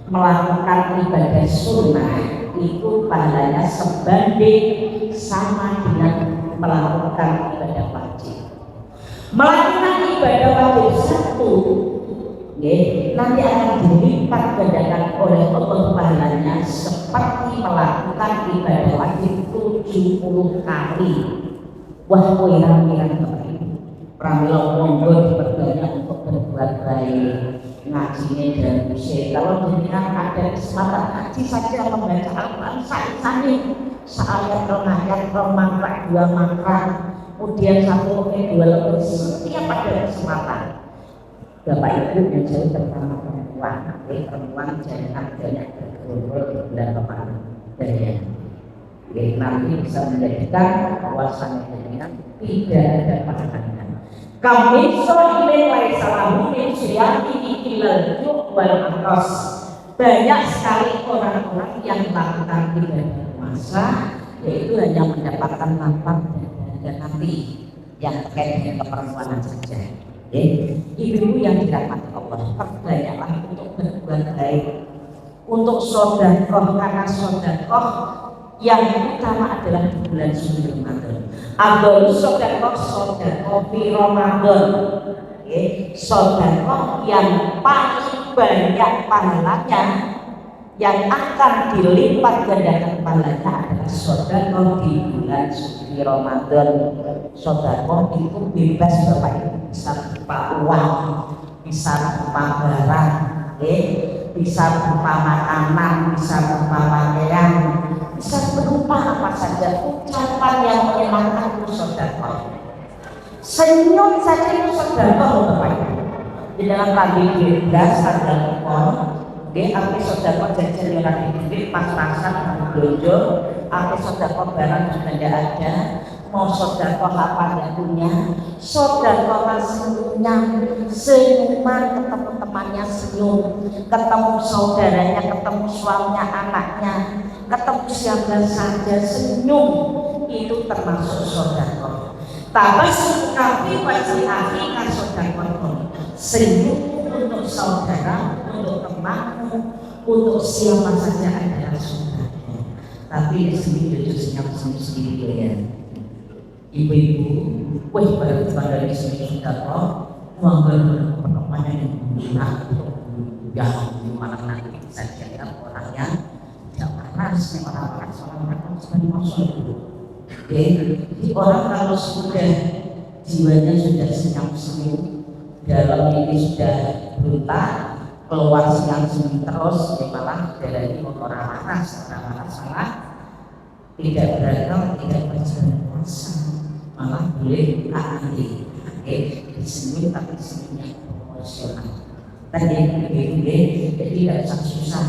Speaker 1: Melakukan ibadah sunnah itu pahalanya sebanding sama dengan melakukan ibadah wajib. Melakukan ibadah wajib satu, nanti akan dilipat gandakan oleh Allah pahalanya seperti melakukan ibadah wajib 70 kali. Wah, wirang-wirang Bapak Ibu, pramila monggo diperbanyak untuk berbuat baik, ngajinya dan musik. Kalau jenengan ada kesempatan ngaji saja membaca Al-Quran sani seayat ayat mangkrak dua mangkrak kemudian satu lebih dua lebih setiap ada kesempatan. Bapak Ibu yang saya terutama perempuan jangan banyak berkumpul di bulan Ramadan dan nanti bisa menjadikan puasanya dengan tidak ada pasangan. Kami sohimin laisalamu min syiyati ilal ju' wal atas. Banyak sekali orang-orang yang melakukan ibadah puasa yaitu hanya mendapatkan lapar dan nanti yang terkait dengan keperluan saja. Ibu-ibu yang dirahmati Allah, perbanyaklah untuk berbuat baik, untuk sedekah, karena sedekah yang utama adalah di bulan suci Ramadan. Abdul sedekah di Ramadan, sedekah yang paling banyak pahalanya, yang akan dilipat gandakan pahalanya adalah sedekah di bulan suci Ramadan. Sedekah itu bebas Bapak Ibu, bisa berupa uang, bisa berupa barang, bisa berupa makanan, bisa berupa pakaian, bisa berupa apa saja. Ucapan yang menyenangkan itu sedekah. Senyum saja itu sedekah Bapak Ibu. Di dalam kami bebas ada pon, aku sedekah jajan orang di pas-pasan belanja, aku sedekah barang juga tidak ada. Mau sedekah apa yang punya, sedekah senyumnya, senyuman ketemu temannya senyum, ketemu saudaranya, ketemu suaminya, anaknya, ketemu siapa saja senyum, itu termasuk sedekah. Tabasum kafi wajhi akhika sedekah. Senyum untuk saudara, untuk temanmu, untuk siapa saja adalah sedekah. Tapi di sini jujur senyum sendiri ya. Ibu-ibu, wih baru dari sini sedekah, uang pertemuannya yang menggunakan yang mana nanti saja ya orangnya tidak panas, orang sekali masuk dulu. Jadi orang kalau sudah jiwanya sudah senyum, dalam ini sudah berubah, keluar senyum terus, ya malah dari orang panas salah, tidak beragam, tidak berjalan puasa. Malah boleh nanti senyum tapi senyumnya proporsional. Dan yang jadi tidak usah susah.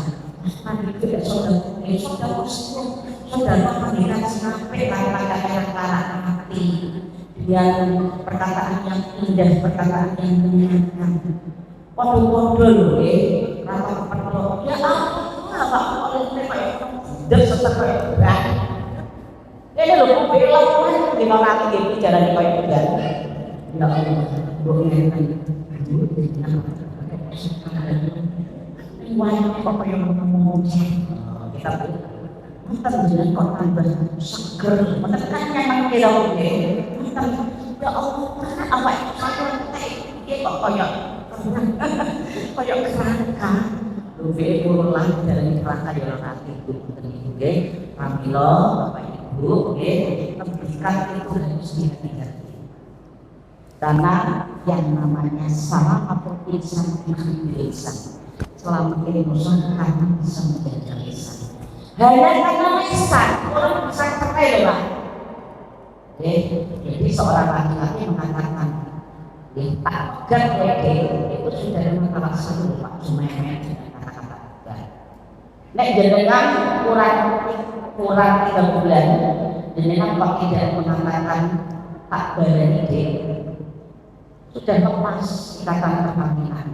Speaker 1: Nanti tidak saudara senyum, saudara panggilan sampai kata-kata yang parah mati. Yang perkataan yang indah, perkataan yang menyenangkan. Waduh rasa perlu. Ya apa oleh mereka dan setelah berani. Ini loh, bela kan di mana lagi bicara di kayak begini. Tidak boleh apa yang ngomong kita bukan dengan kok tambah seger, menekan memang tidak boleh. Ya Allah, apa itu kayak kerangka. Lebih pulang dari kerangka yang nanti itu Pamilo, Bapak Ibu, tembikkan itu harus dihati-hati. Karena yang namanya salah atau insan insan selama ini musuh karena bisa menjaga lisan. Hanya karena lisan orang bisa cerai lah. Jadi seorang laki-laki mengatakan, tak pegang itu sudah masalah satu Pak Jumemet dengan kata-kata pegang. Nek jenengan kurang 3 bulan, jenengan kok tidak mengatakan tak baleni sudah lepas ikatan perkawinan.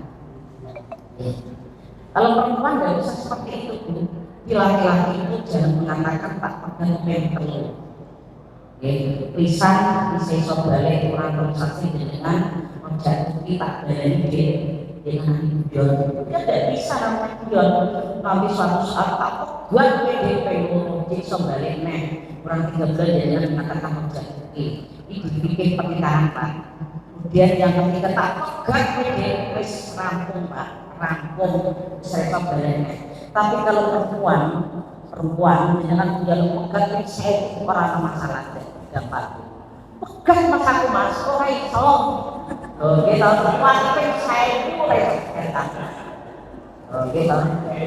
Speaker 1: Kalau perempuan tidak bisa seperti itu, di laki-laki itu jangan mengatakan tak pegang perlu. Lisan bisa balik kurang transaksi dengan menjadi tak baleni dengan video. Tidak bisa video. Tapi suatu saat tak buat PDP untuk balik kurang 3 bulan jangan mengatakan menjadi ini dibikin pernikahan Pak. Kemudian yang ketiga tak pegang PDP rampung Pak, rampung saya balik. Tapi kalau perempuan jangan punya pegang saya orang masalah dapat pegang masaku mas orang iso kita perempuan itu saya mulai Oke,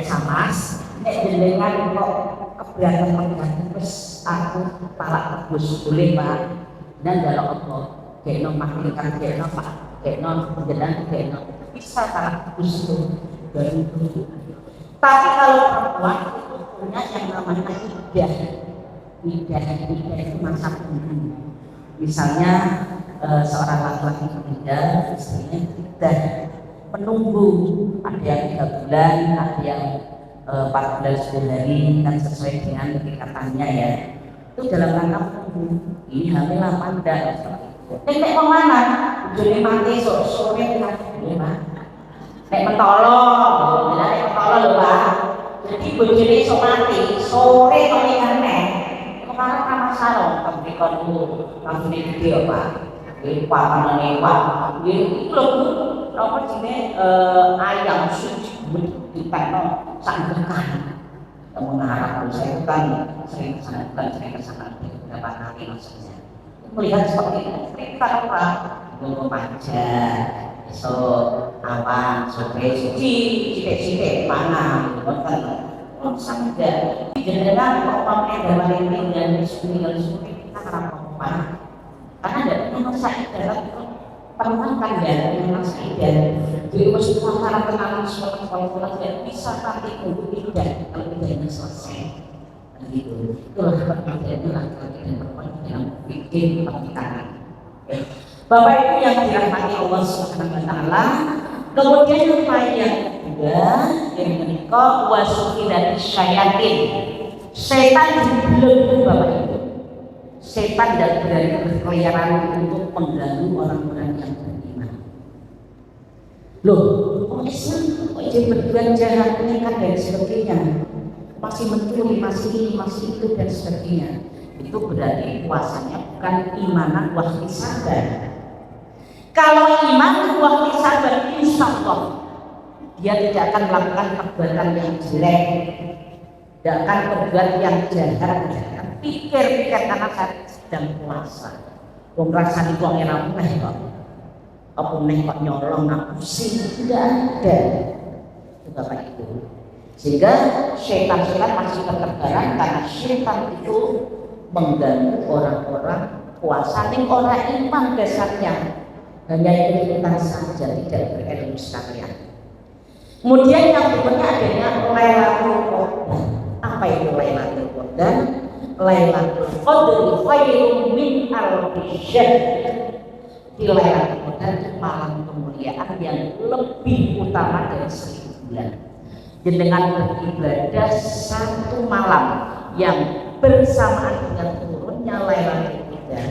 Speaker 1: samas nek jenengan kok keberatan terus aku palak tebus boleh Pak. Dan dalam apa? Kena makin kan kena Pak, kena jenengan kena bisa palak tebus itu dari itu. Tapi kalau perempuan itu punya yang namanya idah itu masa tunggu. Misalnya seorang laki-laki meninggal, istrinya idah menunggu, ada yang 3 bulan, ada yang 4 bulan 10 hari, kan sesuai dengan ikataannya ya. Itu dalam rangka menunggu ini hamil apa enggak. Nek mau mana? Bojone mati sore kan gimana? Nek mentolong, nek mentolong lho Pak. Jadi bojone iso mati sore kok nek kemarin sama sarong tapi kon langsung gede Pak. Iki papanane Pak. Iki lho apa jenenge ayam suci ditekno sak dekan. Mengarah saya kan sering kesana beberapa kali maksudnya. Melihat seperti itu, kita apa? Dulu manja, besok awan, sore suci, sidik mana, bukan? Oh sampai jenengan kok pakai dalam ini dan tinggal suci kita apa? Karena ada masalah dalam perlukan dari masalah jadi masih masalah kenal sekolah dan bisa tapi untuk tidak kalau tidak selesai begitu itulah pekerjaan laki-laki dan perempuan yang bikin pernikahan. Bapak Ibu yang dirahmati Allah Subhanahu wa taala, kemudian yang kedua yang menikah wasuki dari syayatin, setan belum Bapak Ibu. Setan dan berani berkeliaran untuk mengganggu orang-orang yang beriman. Loh, Islam kok jadi berbuat jahat, menikah dan sebagainya, masih mencuri, masih itu dan sebagainya. Itu berarti puasanya bukan imanan wahdi sabar. Kalau iman wahdi sabar, insya Allah dia tidak akan melakukan perbuatan yang jelek, tidak akan berbuat yang jahat. Pikir karena saya sedang puasa. Wong rasane kok ora meneh kok. Apa meneh kok nyolong aku sih tidak ada. Itu Bapak Ibu. Sehingga setan-setan masih tertebaran karena setan itu mengganggu orang-orang puasa ning ora iman dasarnya. Hanya ikutan saja tidak berilmu sekalian. Kemudian yang berikutnya adanya Lailatul Qadar. Apa itu Lailatul Qadar? Lailatul Qadar khairun min alfi syahr. Di Lailatul Qadar malam kemuliaan yang lebih utama dari 1000 bulan. Dengan beribadah 1 malam yang bersamaan dengan turunnya Lailatul Qadar,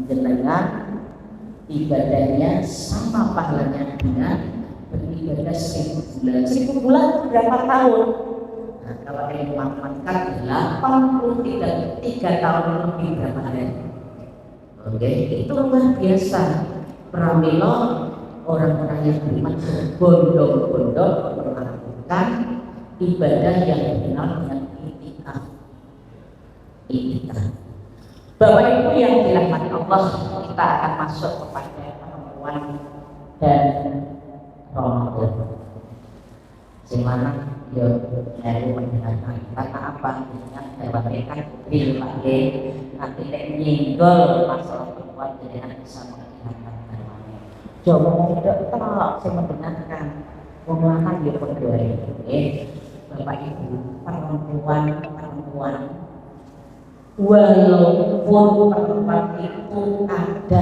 Speaker 1: dengan ibadahnya sama pahalanya dengan beribadah 1000 bulan. 1000 bulan berapa tahun? Nah, kalau ilmu matematika 83 tahun lebih berapa hari? Oke, itu luar biasa. Pramila orang-orang yang beriman berbondong-bondong melakukan ibadah yang dikenal dengan i'tikaf. Bapak Ibu yang dirahmati Allah, kita akan masuk kepada perempuan dan Ramadan. Dimana ya dari mendengarkan karena apa? Dengan dalam mereka putri Pak D nanti nyinggol masalah perempuan jadi bisa menghilangkan namanya. Coba tidak tak saya mendengarkan pengolahan dia berdoa Bapak Ibu perempuan walaupun perempuan itu ada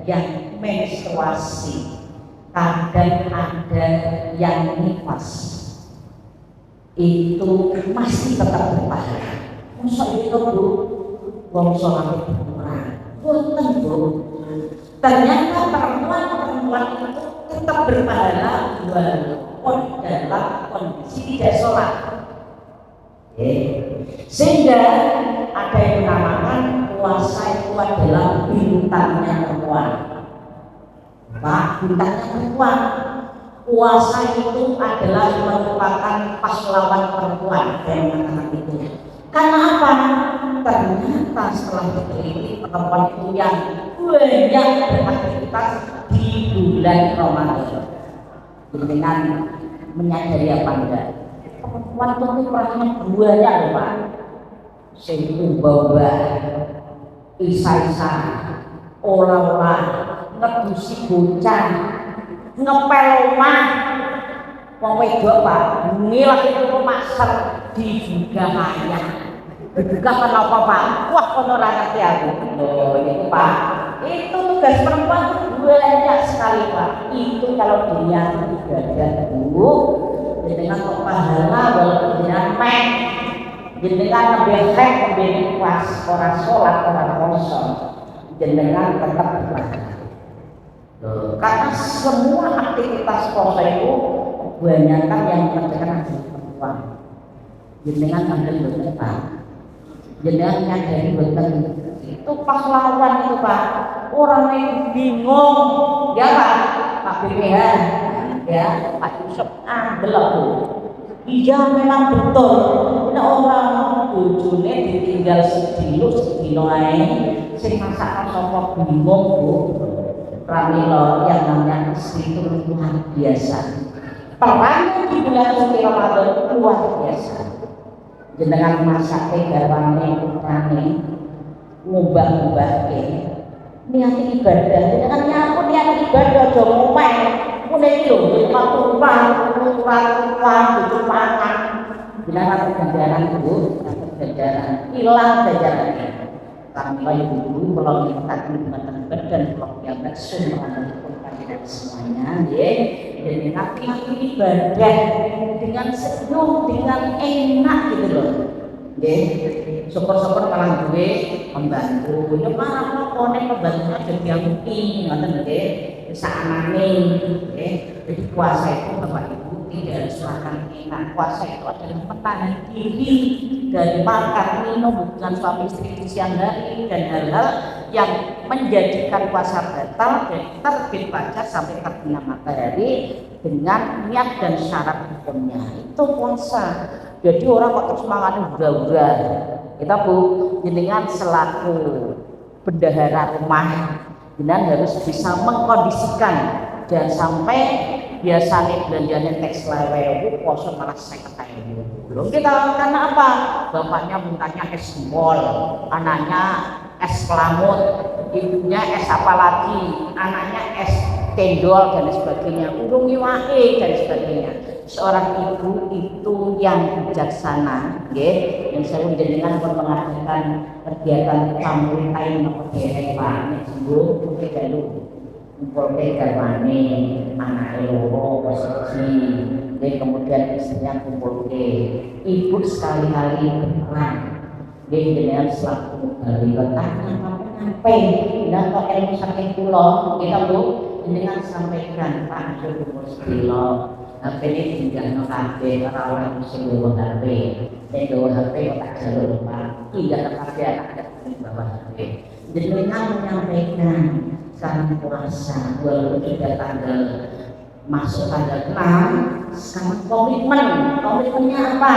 Speaker 1: yang menstruasi, kadang ada yang nifas, itu masih tetap berpahala. Masa itu Bu, wong sholat berkurang, boten Bu. Ternyata perempuan itu tetap berpahala walaupun dalam kondisi tidak sholat. Sehingga ada yang menamakan puasa itu adalah bintangnya perempuan. Pak, bintangnya perempuan. Puasa itu adalah merupakan pahlawan perempuan yang mengatakan itu. Karena apa? Ternyata setelah diteliti perempuan itu yang banyak beraktivitas di bulan Ramadan. dengan menyadari apa enggak? Perempuan itu perannya banyak loh Pak. Sing bawa isa-isa, olah-olah, ngedusi bocah, ngepel omah. Wong wedok Pak, ngilah itu masker dibuka ayah. Dibuka kenapa Pak? Wah kono ora ngerti aku. Loh itu Pak. Itu tugas perempuan banyak sekali Pak. Itu kalau dunia ibadah Bu, dengan pahala walaupun dengan meh, dengan lebih hek, lebih puas, orang sholat, orang kosong, dengan tetap ibadah. Karena semua aktivitas puasa itu kebanyakan yang mengerjakan adalah perempuan. Dengan ambil betul jenengan nyadari betul itu pahlawan itu Pak. Orang yang bingung ya Pak BPH ya Pak Yusuf belum. Iya memang betul. Nah orang bojone ditinggal sedino ae sing masak sapa bingung Bu. Pramila yang namanya istri itu luar biasa. Perang di bulan suci Ramadan luar biasa. Jenengan masake garwane putrane ngubah-ubahke niat ibadah jenengan nyapa niat ibadah aja ngomeh ngene iki lho waktu kurang pangan jenengan ganjaran Bu ganjaran ilang ganjarannya sampai dulu kalau kita menggunakan badan kalau yang semua semuanya ya jadi hati ibadah dengan senyum dengan enak gitu loh ya syukur-syukur malah gue membantu ya malah konek membantunya jadi aku ngoten nggih saanane ya jadi puasa itu Bapak Ibu tidak harus makan enak. Puasa itu adalah menahan diri dari makan minum hubungan suami istri di siang hari dan hal-hal yang menjadikan puasa batal dari terbit fajar sampai terbenam matahari dengan niat dan syarat hukumnya. Itu puasa. Jadi orang kok terus makan hura-hura. Kita Bu, jenengan selaku bendahara rumah, jenengan harus bisa mengkondisikan jangan sampai biasanya belanjanya teks lewe poso malah saya ketahui belum kita karena apa bapaknya mintanya es mol anaknya es kelamut ibunya es apa lagi anaknya es tendol dan sebagainya urungi wae dan sebagainya seorang ibu itu yang bijaksana yang saya menjadikan mengadakan kegiatan family time atau Pak Ibu mungkin dulu kumpulke garwane anake loro siji kemudian istrinya kumpulke ibu sekali-kali berperan jenengan selaku mughalibah sampai dan kok ilmu saking kula kita Bu jenengan sampaikan Pak umur sedilo HP ini tinggal kabeh ora oleh sing nggawa HP nek nggawa HP tak jalur Pak tinggal kabeh anak di bawah HP jenengan menyampaikan salam puasa walaupun sudah tanggal masuk tanggal 6 sangat komitmennya apa?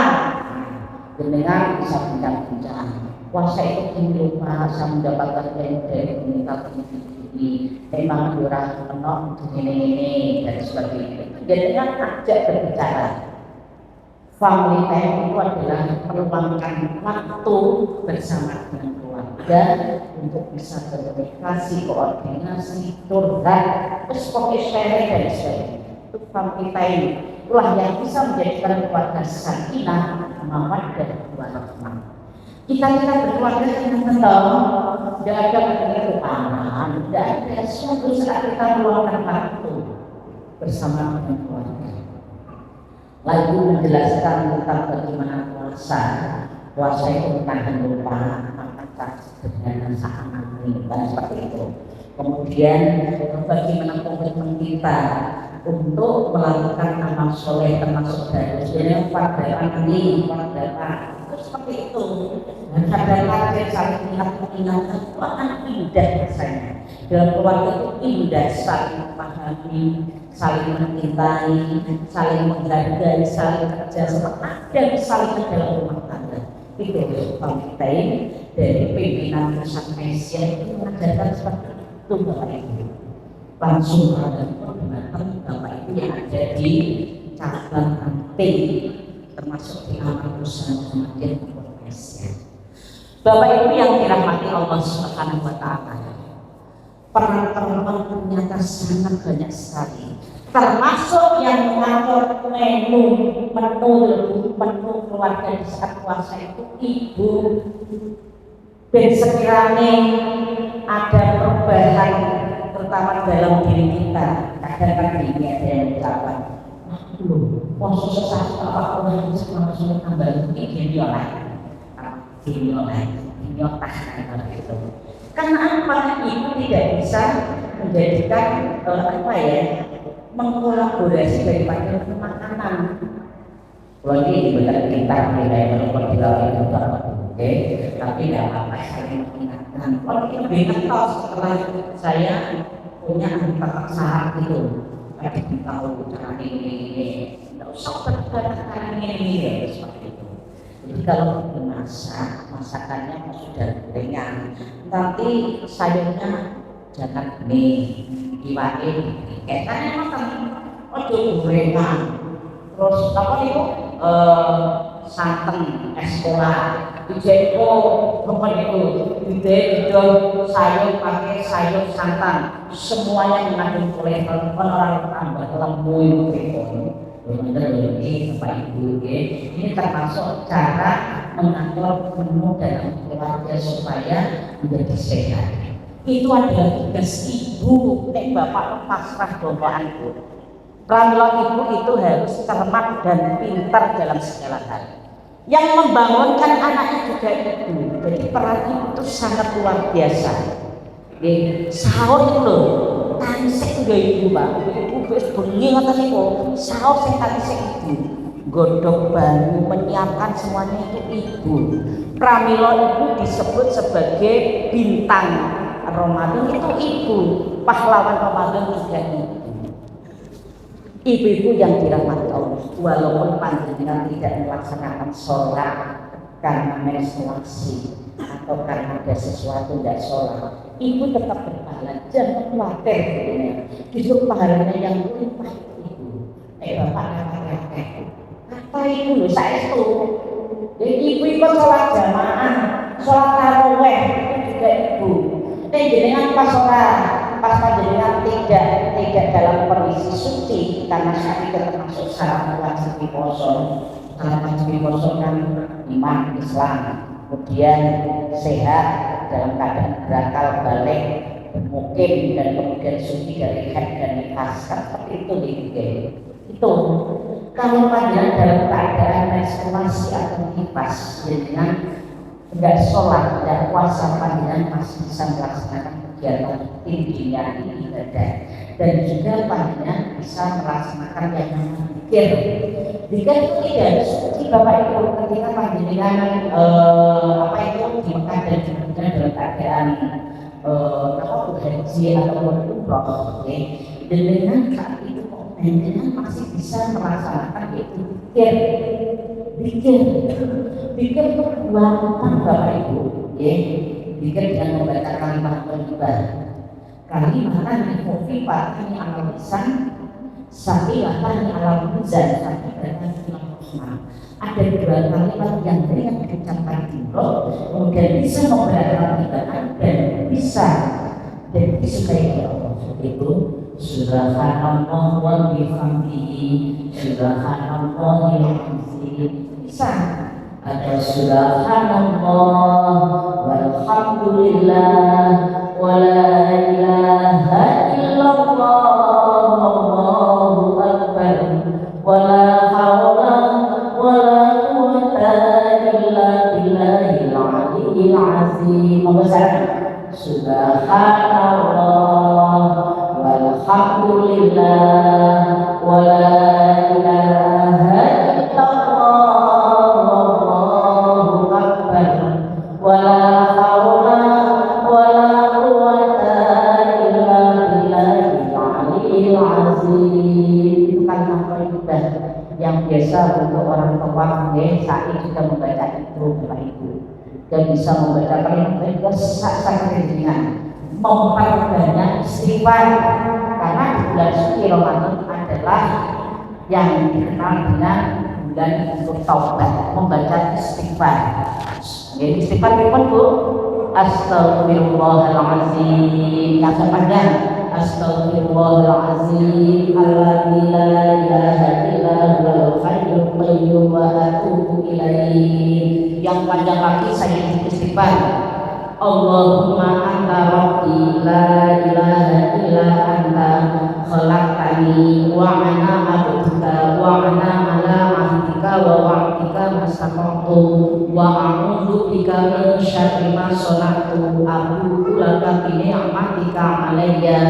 Speaker 1: Jenengan bisa bincang-bincang puasa itu tinggi Pak saya mendapatkan dari komunitas ini memang durah penuh ini dan sebagainya jenengan ajak berbicara family time itu adalah meluangkan waktu bersama dengan keluarga untuk bisa berkomunikasi, koordinasi, curhat, terus share dan sebagainya. Itu family time itulah yang bisa menjadikan keluarga sakinah, mawaddah dan warahmah. Kita berkeluarga dengan tenang, tidak ada kepanan, tidak ada suatu saat kita meluangkan waktu bersama dengan keluarga. Lalu menjelaskan tentang bagaimana puasa. Puasa itu bukan lupa makan sederhana saat ini dan seperti itu. Kemudian bagaimana komitmen kita untuk melakukan amal soleh termasuk dari sebenarnya pada ini itu seperti itu. Dan pada saling ingat-ingat itu akan indah rasanya. Dalam keluarga itu indah saling memahami, saling mencintai, saling menghargai, saling kerja sama dan saling dalam rumah tangga. Itu family time dari pimpinan pusat Malaysia itu mengajarkan seperti itu Bapak Ibu. Langsung ada pendengar Bapak Ibu yang ada di cabang penting termasuk di amal usaha Muhammadiyah Indonesia. Bapak Ibu yang dirahmati Allah Subhanahu wa taala, peran perempuan ternyata sangat banyak sekali, termasuk yang mengatur menu keluarga di saat puasa itu ibu. Dan sekiranya ada perubahan terutama dalam diri kita, kadang-kadang ini ada yang ucapan, puasa sesuatu apa orang bisa langsung tambah ini oleh ini otak gitu. Karena apa? Ibu tidak bisa menjadikan mengkolaborasi daripada makanan. Kalau ini benar kita tidak melakukan dilakukan itu oke, tapi tidak apa saling mengingatkan. Kalau kita beritahu setelah saya punya anggota saat itu, saya tahu cara ini, tidak usah berkata ini seperti itu. Jadi kalau dimasak, masakannya sudah ringan, nanti sayurnya jangan diwain, kayaknya makan gorengan, terus apa itu santan, es kola, dijeko, apa itu, dijeko sayur pakai sayur santan, semuanya mengandung kolesterol, orang tambah lembut gitu. Ini Bapak Ibu, ini termasuk cara mengatur menu dalam keluarga supaya menjadi sehat. Itu adalah tugas ibu, nek bapak pasrah doaanku. Pramila ibu itu harus cermat dan pintar dalam segala hal. Yang membangunkan anaknya juga ibu. Jadi peran ibu itu sangat luar biasa. Sahur itu loh, tansek juga ibu Pak. Ibu wis bengi ngoten niku, sahur sing tansek ibu. Godhog banyu, menyiapkan semuanya itu ibu. Pramila ibu disebut sebagai bintang Ramadan itu ibu, pahlawan Ramadan juga ibu. Ibu-ibu yang dirahmati Allah, walaupun panjenengan tidak melaksanakan sholat karena menstruasi atau karena ada sesuatu tidak sholat, ibu tetap berpahala. Jangan khawatir begini. Justru pahalanya yang melimpah ibu. Bapak kata ibu loh, saya itu. Jadi ibu ikut sholat jamaah, sholat taraweh itu juga ibu. Jenengan pas panjenengan tidak dalam kondisi suci karena saat itu termasuk syarat wajib puasa. Syarat wajib puasa kan iman Islam, kemudian sehat dalam keadaan berakal balik, bermukim dan kemudian suci dari haid dan nifas. Seperti itu itu. Kalau panjenengan dalam keadaan menstruasi atau nifas, jenengan tidak sholat dan puasa, panjenengan masih bisa melaksanakan kegiatan intinya ibadah, dan juga panjenengan bisa melaksanakan yang namanya zikir. Zikir itu tidak suci Bapak Ibu ketika panjenengan di Mekah dan di Madinah dalam keadaan haji atau umroh, dan dengan saat itu panjenengan masih bisa melaksanakan itu zikir itu gampang Bapak Ibu, zikir dengan membaca kalimat thayyibah. Kalimatan khafifatan ala lisan, saqilatan ala mizan, saqilatan ala rahman. Ada dua kalimat yang ringan diucapkan di mulut, kemudian bisa memberatkan timbangan dan bisa disukai oleh Allah. Itu subhanallah wa bihamdihi, subhanallahil azim. Bisa ada subhanallah walhamdulillah wa la ilaha illallah wallahu akbar wa la hawla wa la quwwata illa billahil aliyyil azim. Subhanallah walhamdulillah wa la ilaha yang biasa untuk orang tua, saya juga membaca itu Bapak Ibu, dan bisa membaca kalimat juga sangat ringan, memperbanyak istighfar karena di bulan suci Ramadan ada adalah yang dikenal dengan bulan untuk taubat, membaca istighfar. Jadi istighfar pun Bu, astagfirullahaladzim, yang sepanjang astagfirullahaladzim, alladzi la ilaha illa huwal hayyul qayyum wa atubu ilaih. Yang panjang kaki saya istighfar. Allahumma anta rabbi la ilaha illa anta khalaqtani wa ana abduka wa ana ala ahdika wa wa'dika mastata'tu wa a'udzu bika min syarri ma shana'tu abudu laka bi ni'matika 'alayya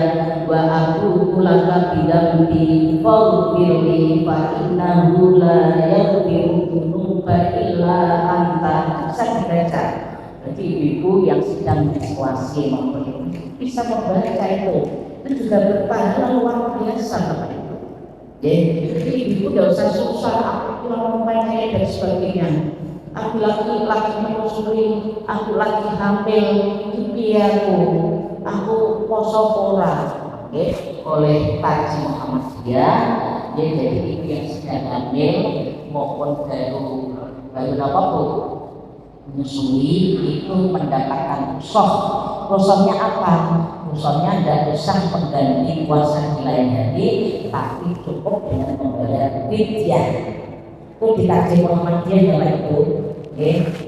Speaker 1: wa abudu laka bi dhanbi faghfirli fa innahu la yaghfiru dzunuba illa anta. Saya baca. Jadi ibu yang sedang menstruasi maupun bisa membaca itu juga berpahala luar biasa Bapak Ibu. Jadi ibu tidak usah susah, aku kurang membayar dan sebagainya. Aku lagi menyusui, aku lagi hamil, pipi aku poso pora. Oleh Haji Muhammadiyah, jadi ibu yang sedang hamil maupun baru apa Bu? Menyusui itu mendapatkan rusohnya apa? Rusohnya tidak usah mengganti puasa di lain hari, tapi cukup dengan membayar fidyah. Itu dikaji Muhammadiyah ya Pak Ibu.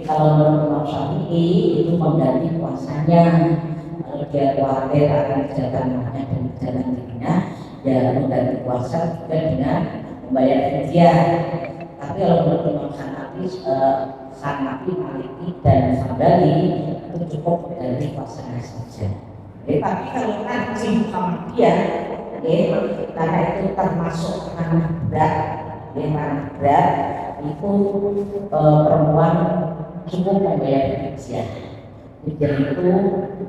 Speaker 1: Kalau menurut Imam Syafi'i itu mengganti puasanya. Kalau dia khawatir akan jalanannya dan jalan dirinya, ya mengganti puasa juga dengan membayar fidyah. Tapi kalau menurut Imam Hanafi, Maliki dan Hambali itu cukup dari puasanya saja. Tapi kalau Haji Muhammadiyah, karena itu termasuk anak berat, itu perempuan cukup membayar fidyah. Fidyah itu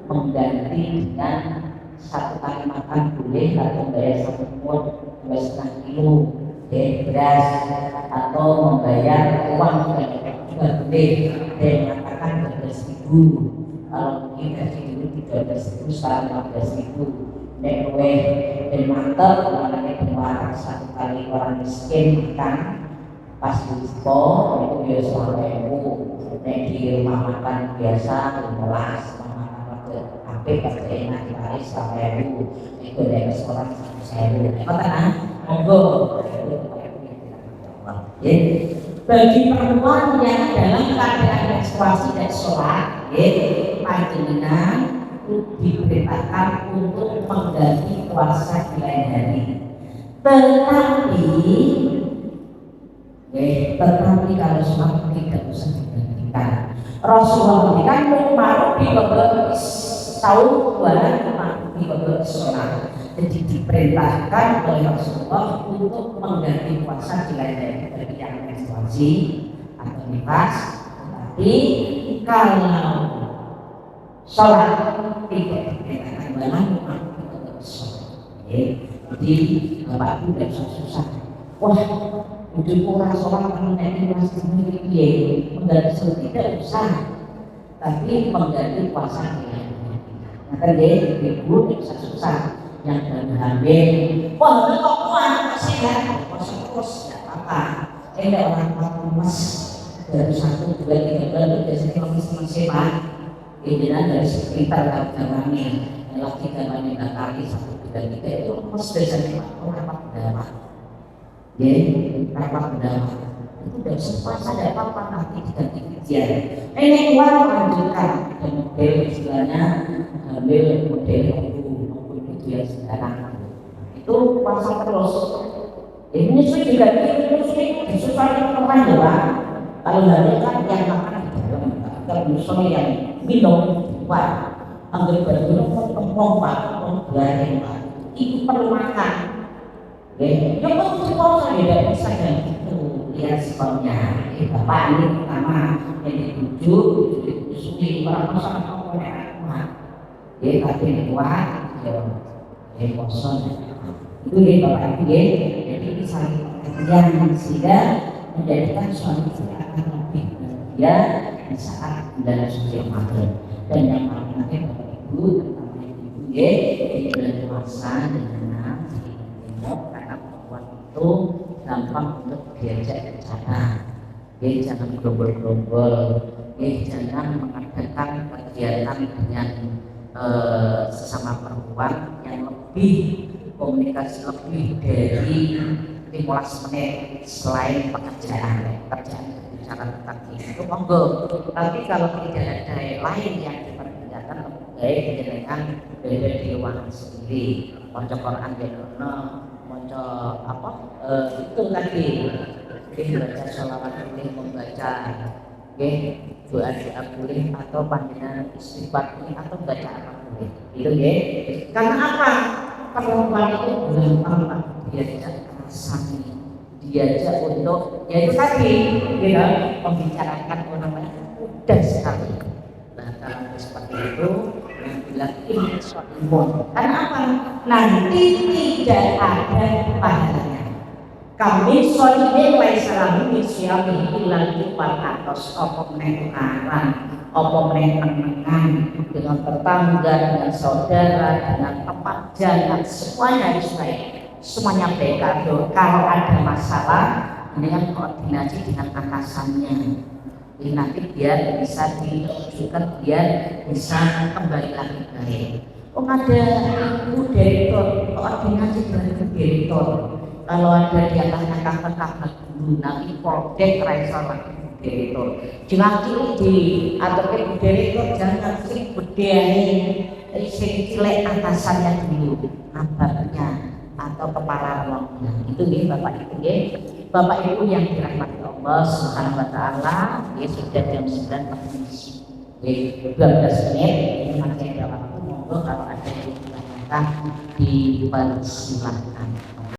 Speaker 1: mengganti dengan satu kali makan boleh atau membayar 1 pot 2,5 kilo beras atau membayar uang juga boleh dan mengatakan 12.000. Kalau mungkin gaji dulu 13.000 sekarang 15.000. Nek kowe ben mantep namanya pengeluaran 1 kali orang miskin makan pas dispo itu biasa 1.000. Nek di rumah makan biasa 15 apik pasti enak dikali 1.000. Itu dari restoran 1.000. Tenang, monggo. Bagi perempuan yang dalam keadaan menstruasi dan sholat, panjenengan diperintahkan untuk mengganti puasa di lain hari. Tetapi kalau sholat tidak usah digantikan. Rasulullah kan mau di beberapa tahun di beberapa sholat. Jadi diperintahkan oleh Rasulullah untuk mengganti puasa di lain hari bagi yang menstruasi atau nifas. Tapi kalau sholat tidak diperintahkan dalam sholat. Jadi Bapak Ibu tidak susah. Wah, udah kurang sholat nanti masih memiliki mengganti sholat tidak usah. Tapi mengganti puasa di lain hari. Maka dia ibu tidak susah. Yang dalam hamil, wah itu kok kuat sehat, terus tidak apa-apa. Ada orang lemas dari 1, 2, 3 bulan biasanya masih sehat. Idealnya dari sekitar gambarnya, lagi gambarnya nggak kali 1, 2, 3 itu lemas biasanya rapat berdamai. Rapat berdamai itu dari sempat ada apa-apa nanti diganti fidyah. Ini keluar lanjutkan model istilahnya hamil model yang sekarang itu puasa terus. Ini juga disesuaikan teman ya Pak. Kalau hari kan yang makan di dalam, kalau misalnya yang minum Pak, ambil minum ngomong Pak, ngomong Pak, itu perlu makan. Ya kalau puasa tidak bisa dan itu lihat sebabnya. Bapak ini pertama yang dituju disuli orang masalah komponen. Tapi kuat. Kosong itu Bapak Ibu jadi ini saling pengertian sehingga menjadikan suami istri akan lebih bahagia di saat bulan suci Ramadan. Dan yang paling penting Bapak Ibu terutama ibu di bulan puasa dengan anak tengok karena perempuan itu gampang untuk diajak bicara. Jangan gerombol-gerombol, jangan mengadakan kegiatan dengan sesama perempuan yang lebih komunikasi lebih dari 15 menit selain pekerjaan bicara tentang itu monggo. Tapi kalau tidak ada yang lain yang diperkenalkan, lebih baik dengan beda di ruangan sendiri. Baca Quran baca apa itu tadi, baca sholawat boleh, membaca doa-doa boleh, atau panggilan istighfar boleh, atau baca apa boleh. Itu karena apa? Perempuan itu gampang diajak rasanya, diajak untuk ya itu tadi membicarakan orang lain mudah sekali. Nah kalau seperti itu yang bilang ini soal karena apa? Nanti tidak ada pahalanya. Kami soalnya laisalamu misyami ilang iwan atas apa menengaran, apa menengan dengan tetangga, dengan saudara, dengan tempat jalan, semuanya harus baik, semuanya baik. Kalau ada masalah dengan koordinasi dengan atasannya, ini nanti biar bisa ditunjukkan, biar bisa kembali lagi baik. Ada ibu direktur, koordinasi dengan ibu direktur. Kalau ada di atasnya kakak-kakak dulu, nanti project raisal lagi direktur. Jangan di atau ibu direktur jangan sih bedanya cilik atasannya dulu, abangnya atau kepala ruangnya. Itu Bapak Ibu Bapak Ibu yang dirahmati Allah Subhanahu Wa Taala. Sudah jam 9 12 menit. Ini masih ada waktu. Monggo kalau ada yang ditanyakan dipersilahkan.